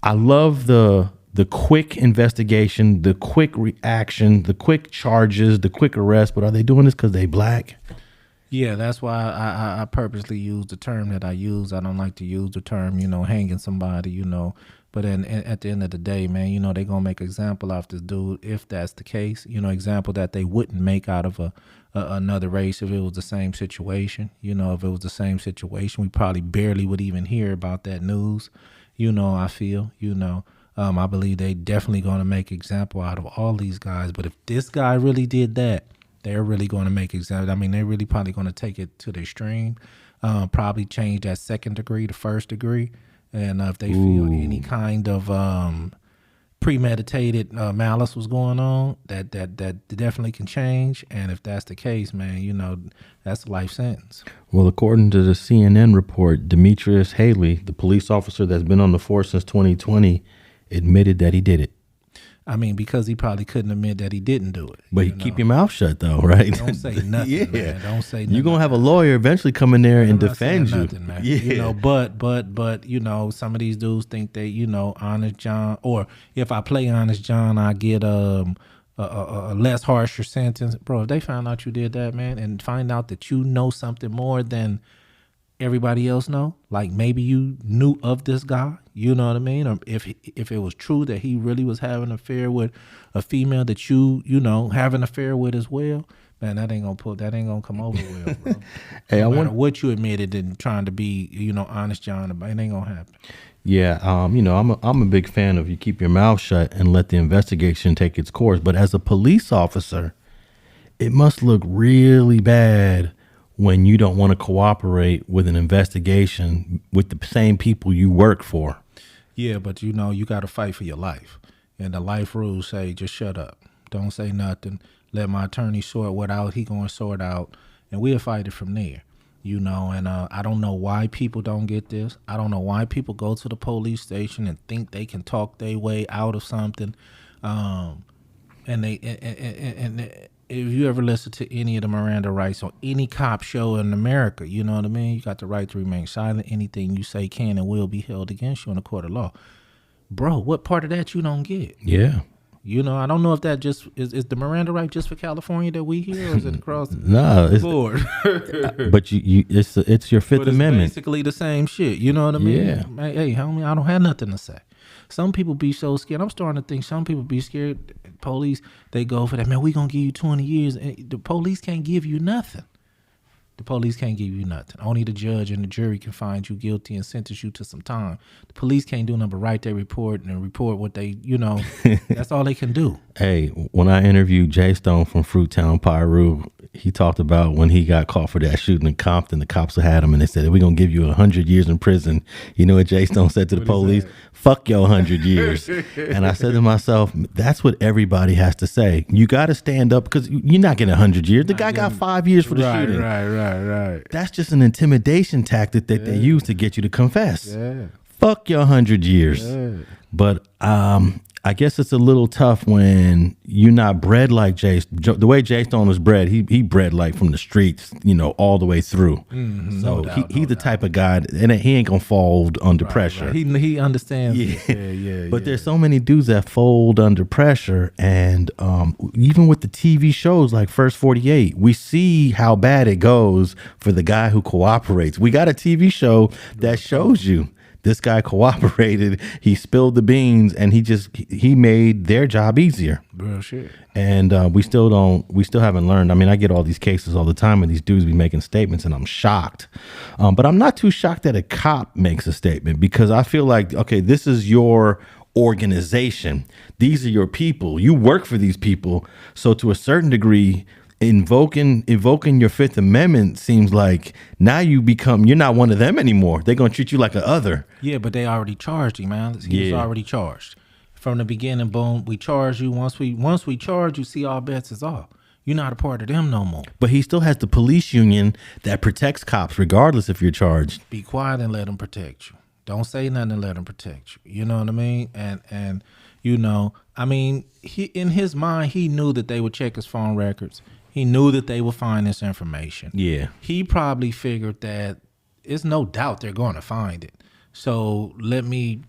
I love the quick investigation, the quick reaction, the quick charges, the quick arrest. But are they doing this because they black? Yeah, that's why I purposely use the term that I use. I don't like to use the term, hanging somebody, But at the end of the day, man, they're going to make an example of this dude if that's the case. Example that they wouldn't make out of another race if it was the same situation. If it was the same situation, we probably barely would even hear about that news. I feel, I believe they definitely going to make example out of all these guys. But if this guy really did that, they're really going to make example. They're really probably going to take it to the extreme, probably change that 2nd degree to 1st degree. And if they feel any kind of premeditated malice was going on, that definitely can change. And if that's the case, man, that's a life sentence. Well, according to the CNN report, Demetrius Haley, the police officer that's been on the force since 2020, admitted that he did it. I mean, because he probably couldn't admit that he didn't do it. But keep your mouth shut, though, right? Don't say nothing, man. Don't say nothing. You're going to have a lawyer eventually come in there and defend you. Nothing, man. Yeah. But, some of these dudes think they, Honest John, or if I play Honest John, I get a less harsher sentence. Bro, if they found out you did that, man, and find out that you know something more than everybody else know, like maybe you knew of this guy, you know what I mean? Or if it was true that he really was having an affair with a female that you have an affair with as well, man, that ain't gonna come over well, bro. Hey, no matter what you admitted and trying to be, honest John, it ain't gonna happen. Yeah, I'm a big fan of you keep your mouth shut and let the investigation take its course. But as a police officer, it must look really bad when you don't want to cooperate with an investigation with the same people you work for. Yeah, but you got to fight for your life. And the life rules say, just shut up. Don't say nothing. Let my attorney sort what out. He going to sort out. And we'll fight it from there. And I don't know why people don't get this. I don't know why people go to the police station and think they can talk their way out of something. And if you ever listen to any of the Miranda rights on any cop show in America, you know what I mean? You got the right to remain silent. Anything you say can and will be held against you in a court of law. Bro, what part of that you don't get? Yeah. I don't know if that just is the Miranda right just for California that we hear, or is it across the board? But it's your Fifth Amendment. It's basically the same shit. You know what I mean? Yeah. Hey, homie, I don't have nothing to say. Some people be so scared. I'm starting to think some people be scared. Police, they go for that. Man, we gonna give you 20 years. The police can't give you nothing. The police can't give you nothing. Only the judge and the jury can find you guilty and sentence you to some time. The police can't do nothing but write their report and report what they, that's all they can do. Hey, when I interviewed Jay Stone from Fruittown, Piru, he talked about when he got caught for that shooting in Compton, the cops had him and they said, we're going to give you 100 years in prison. You know what Jay Stone said to the police? Fuck your 100 years. And I said to myself, that's what everybody has to say. You got to stand up because you're not getting 100 years. The guy got 5 years for the shooting. Right. That's just an intimidation tactic that they use to get you to confess. Yeah. Fuck your 100 years. Yeah. But I guess it's a little tough when you're not bred like the way Jay Stone was bred. He bred like from the streets, all the way through. Mm-hmm, so he's the type of guy, and he ain't gonna fold under pressure. Right. He understands. Yeah. But there's so many dudes that fold under pressure, and even with the TV shows like First 48, we see how bad it goes for the guy who cooperates. We got a TV show that shows you. This guy cooperated. He spilled the beans, and he made their job easier. Real shit. And we still haven't learned. I mean, I get all these cases all the time, and these dudes be making statements, and I'm shocked. But I'm not too shocked that a cop makes a statement, because I feel like, okay, this is your organization. These are your people. You work for these people. So to a certain degree, invoking your Fifth Amendment seems like now you're not one of them anymore. They're gonna treat you like an other. Yeah, but they already charged him, man. He was already charged from the beginning. Boom, we charge you. Once we charge you, see, all bets is off. You're not a part of them no more. But he still has the police union that protects cops regardless if you're charged. Be quiet and let them protect you. Don't say nothing and let them protect you. You know what I mean? And I mean, he in his mind, he knew that they would check his phone records. He knew that they would find this information. Yeah. He probably figured that it's no doubt they're going to find it. So let me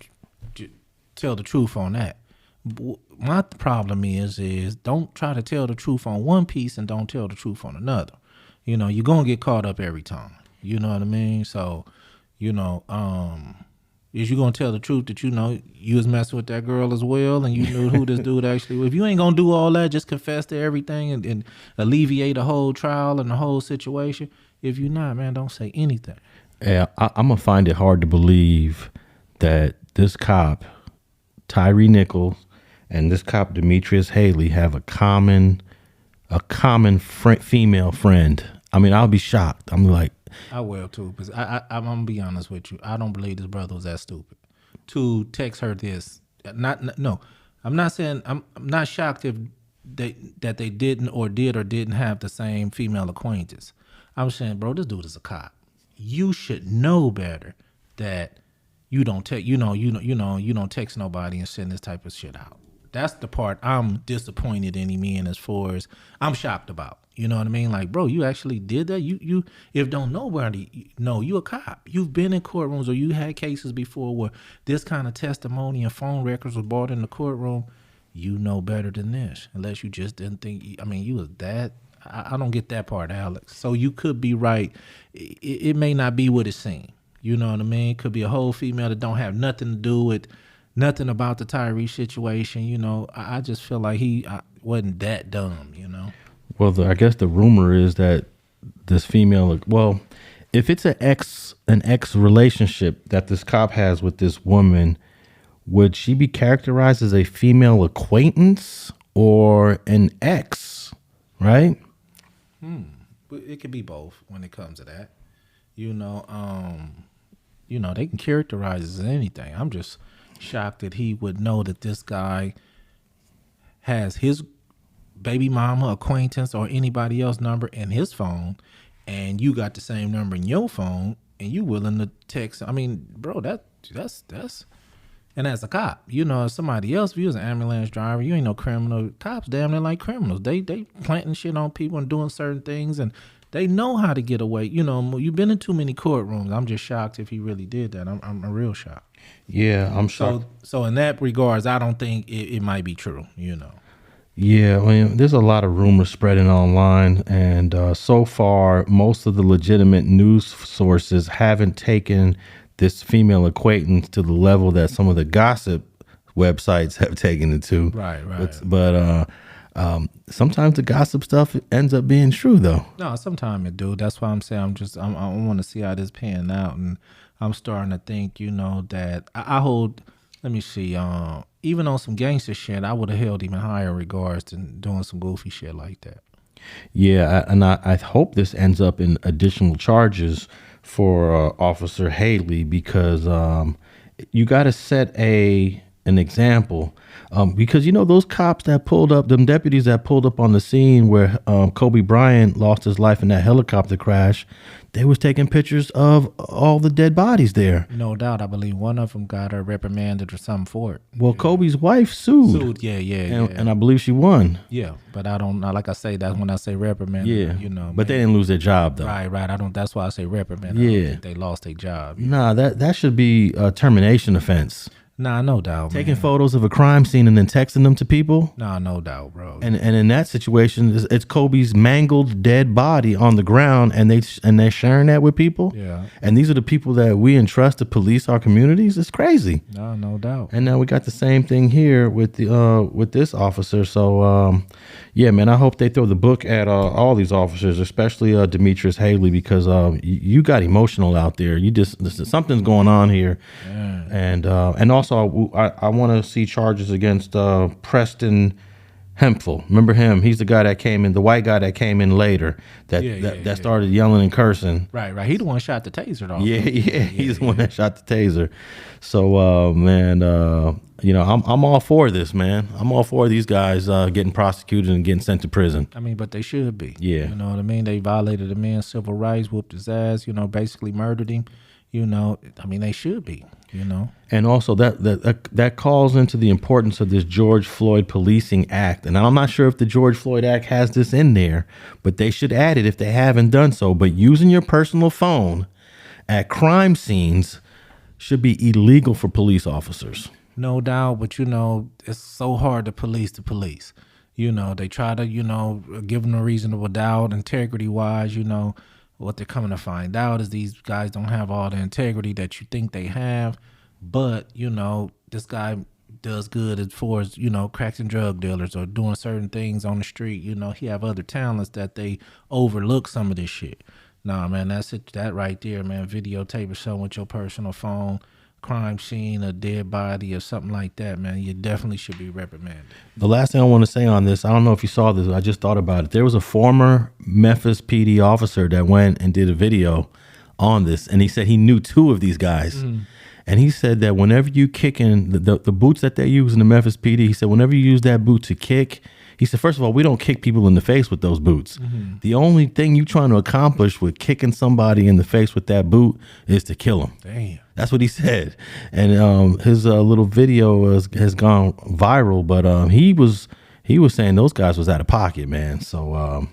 tell the truth on that. My problem is don't try to tell the truth on one piece and don't tell the truth on another. You're going to get caught up every time. You know what I mean? So, is you going to tell the truth that you was messing with that girl as well and you knew who this dude actually was? If you ain't going to do all that, just confess to everything and alleviate the whole trial and the whole situation. If you're not, man, don't say anything. Yeah, I'm going to find it hard to believe that this cop, Tyre Nichols, and this cop, Demetrius Haley, have a common female friend. I mean, I'll be shocked. I'm like, I will too, because I'm gonna be honest with you. I don't believe this brother was that stupid to text her this. I'm not saying I'm not shocked if that they didn't or didn't have the same female acquaintance. I'm saying, bro, this dude is a cop. You should know better that you don't text nobody and send this type of shit out. That's the part I'm disappointed in him in, as far as I'm shocked about. You know what I mean? Like, bro, you actually did that? You if don't nobody know, you a cop. You've been in courtrooms, or you had cases before where this kind of testimony and phone records was brought in the courtroom. You know better than this, unless you just didn't think. I mean, you was that. I don't get that part, Alex. So you could be right. It may not be what it seemed. You know what I mean? It could be a whole female that don't have nothing to do with nothing about the Tyre situation. You know, I just feel like he wasn't that dumb, you know? Well, I guess the rumor is that this female, well, if it's an ex relationship that this cop has with this woman, would she be characterized as a female acquaintance or an ex, right? It could be both when it comes to that. You know, they can characterize it as anything. I'm just shocked that he would know that this guy has his baby mama, acquaintance, or anybody else number in his phone, and you got the same number in your phone, and you willing to text. I mean, bro, that's and as a cop, you know, somebody else, if you was an ambulance driver, you ain't no criminal. Cops damn near like criminals. They planting shit on people and doing certain things, and they know how to get away. You know, you've been in too many courtrooms. I'm just shocked if he really did that. I'm real shocked. Yeah, I'm shocked. So in that regards, I don't think it might be true, you know. Yeah, I mean, there's a lot of rumors spreading online, and so far, most of the legitimate news sources haven't taken this female acquaintance to the level that some of the gossip websites have taken it to. Right. But sometimes the gossip stuff ends up being true, though. No, sometimes it do. That's why I'm saying I want to see how this pan out, and I'm starting to think, you know, that I hold. Let me see. Even on some gangster shit, I would have held him in higher regards than doing some goofy shit like that. Yeah, and I hope this ends up in additional charges for Officer Haley, because you got to set an example, because, you know, those cops that pulled up, them deputies that pulled up on the scene where Kobe Bryant lost his life in that helicopter crash, they was taking pictures of all the dead bodies there. No doubt. I believe one of them got her reprimanded or something for it. Well, Kobe's wife sued. Yeah. And I believe she won. Yeah, but I don't know. Like I say, that's when I say reprimanded. Yeah, you know. But they didn't lose their job, though. Right. I don't. That's why I say reprimanded. Yeah. I don't think they lost their job. Nah, that should be a termination offense. Nah, no doubt. Taking photos of a crime scene and then texting them to people. Nah, no doubt, bro. And in that situation, it's Kobe's mangled dead body on the ground, and they're sharing that with people. Yeah. And these are the people that we entrust to police our communities. It's crazy. No doubt. And now we got the same thing here with this officer. So yeah, man, I hope they throw the book at all these officers, especially Demetrius Haley, because you got emotional out there. Something's going on here. Yeah. And also I want to see charges against Preston Hemphill. Remember him? He's the guy that came in, the white guy that came in later that started yelling and cursing. Right. He the one shot the taser off. Yeah. He's the one that shot the taser. So man, you know, I'm all for this, man. I'm all for these guys getting prosecuted and getting sent to prison. I mean, but they should be. Yeah. You know what I mean? They violated a man's civil rights, whooped his ass, you know, basically murdered him. You know, I mean, they should be, you know. And also that calls into the importance of this George Floyd Policing Act. And I'm not sure if the George Floyd Act has this in there, but they should add it if they haven't done so. But using your personal phone at crime scenes should be illegal for police officers. No doubt, but, you know, it's so hard to police the police. You know, they try to, you know, give them a reasonable doubt, integrity-wise, you know. What they're coming to find out is these guys don't have all the integrity that you think they have. But, you know, this guy does good as far as, you know, cracking drug dealers or doing certain things on the street. You know, he have other talents that they overlook some of this shit. Nah, man, that's it. That right there, man. Videotape or something with your personal phone. Crime scene, a dead body or something like that, man, you definitely should be reprimanded. The last thing I want to say on this, I don't know if you saw this, I just thought about it. There was a former Memphis PD officer that went and did a video on this, and he said he knew two of these guys. And he said that whenever you kicking the boots that they use in the Memphis PD, he said whenever you use that boot to kick, he said, first of all, we don't kick people in the face with those boots. Mm-hmm. The only thing you trying to accomplish with kicking somebody in the face with that boot is to kill them. Damn. That's what he said. And his little video has gone viral, but he was saying those guys was out of pocket, man. So,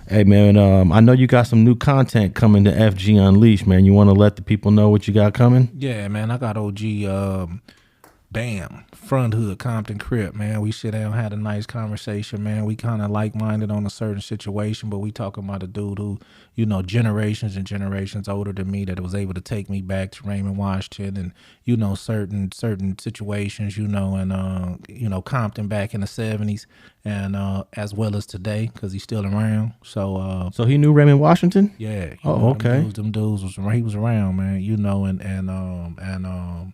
hey, man, I know you got some new content coming to FG Unleashed, man. You want to let the people know what you got coming? Yeah, man, I got OG Bam, Front Hood, Compton Crip, man. We sit down, had a nice conversation, man. We kind of like-minded on a certain situation, but we talking about a dude who, you know, generations and generations older than me that was able to take me back to Raymond, Washington, and, you know, certain situations, you know, and, you know, Compton back in the 70s and as well as today because he's still around. So he knew Raymond, Washington? Yeah. Oh, okay. Them dudes he was around, man, you know, and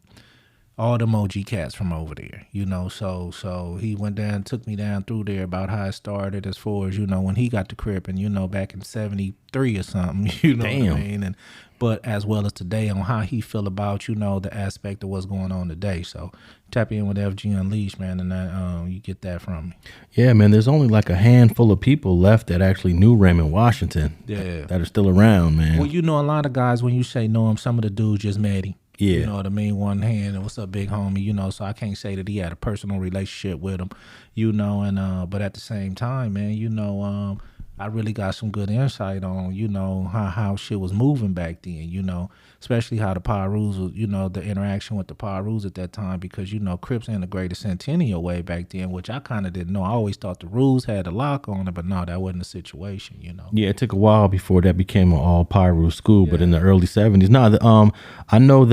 all them OG cats from over there, you know, so he went down, took me down through there about how it started as far as, you know, when he got to Crip and, you know, back in 73 or something, you know Damn. what I mean? But as well as today on how he feel about, you know, the aspect of what's going on today. So tap in with FG Unleashed, man, and that, you get that from me. Yeah, man, there's only like a handful of people left that actually knew Raymond, Washington. Yeah. That are still around, man. Well, you know, a lot of guys, when you say know him, some of the dudes just met him. Yeah. You know what I mean? One hand, and what's up, big homie? You know, so I can't say that he had a personal relationship with him, you know, and but at the same time, man, you know, I really got some good insight on, you know, how shit was moving back then, you know, especially how the Pyrus was, you know, the interaction with the Pyrus at that time, because, you know, Crips integrated Centennial way back then, which I kind of didn't know. I always thought the rules had a lock on it, but no, that wasn't the situation, you know. Yeah, it took a while before that became an all Pyru school, but in the early 70s. No, I know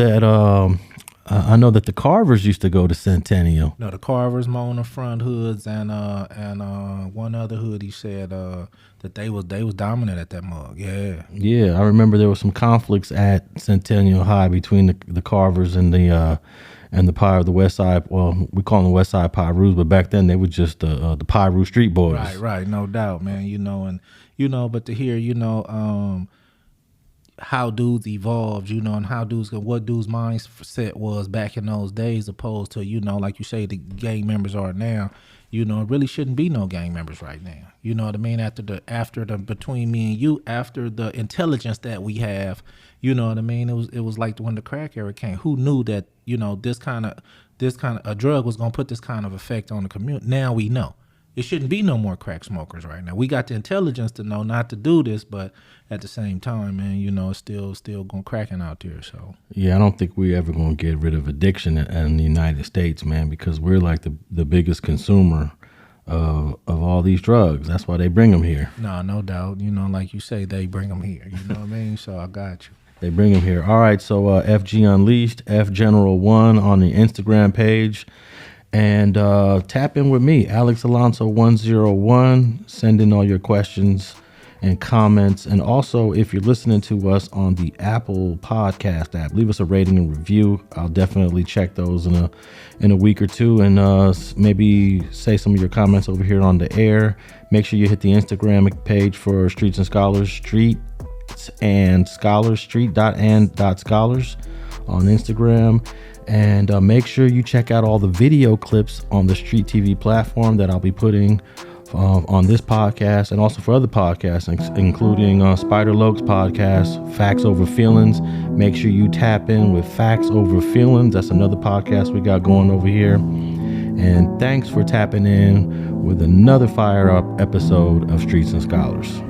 that the Carvers used to go to Centennial. No, the Carvers, Mona, Front Hoods, and one other hood. He said that they was dominant at that mug. Yeah. Yeah, I remember there was some conflicts at Centennial High between the Carvers and the West Side. Well, we call them the West Side Pyrus, but back then they were just the Pyru Street Boys. Right, no doubt, man. You know, and you know, but to hear, you know, how dudes evolved, you know, and what dudes' mindset was back in those days, opposed to, you know, like you say, the gang members are now. You know, it really shouldn't be no gang members right now. You know what I mean? After the between me and you, after the intelligence that we have, you know what I mean? It was like when the crack era came. Who knew that, you know, this kind of a drug was gonna put this kind of effect on the community? Now we know. It shouldn't be no more crack smokers right now. We got the intelligence to know not to do this, but at the same time, man, you know, it's still going cracking out there. So yeah, I don't think we're ever going to get rid of addiction in the United States, man, because we're like the biggest consumer of all these drugs. That's why they bring them here. No doubt. You know, like you say, they bring them here. You know what I mean? So I got you. They bring them here. All right, so FG Unleashed, F General 1 on the Instagram page. And tap in with me, Alex Alonso 101. Send in all your questions and comments. And also, if you're listening to us on the Apple Podcast app, leave us a rating and review. I'll definitely check those in a week or two, and maybe say some of your comments over here on the air. Make sure you hit the Instagram page for Streets and Scholars, Streets and Scholars, street.and.scholars on Instagram. And make sure you check out all the video clips on the Street TV platform that I'll be putting on this podcast and also for other podcasts, including Spider Lokes podcast, Facts Over Feelings. Make sure you tap in with Facts Over Feelings. That's another podcast we got going over here. And thanks for tapping in with another fire up episode of Streets and Scholars.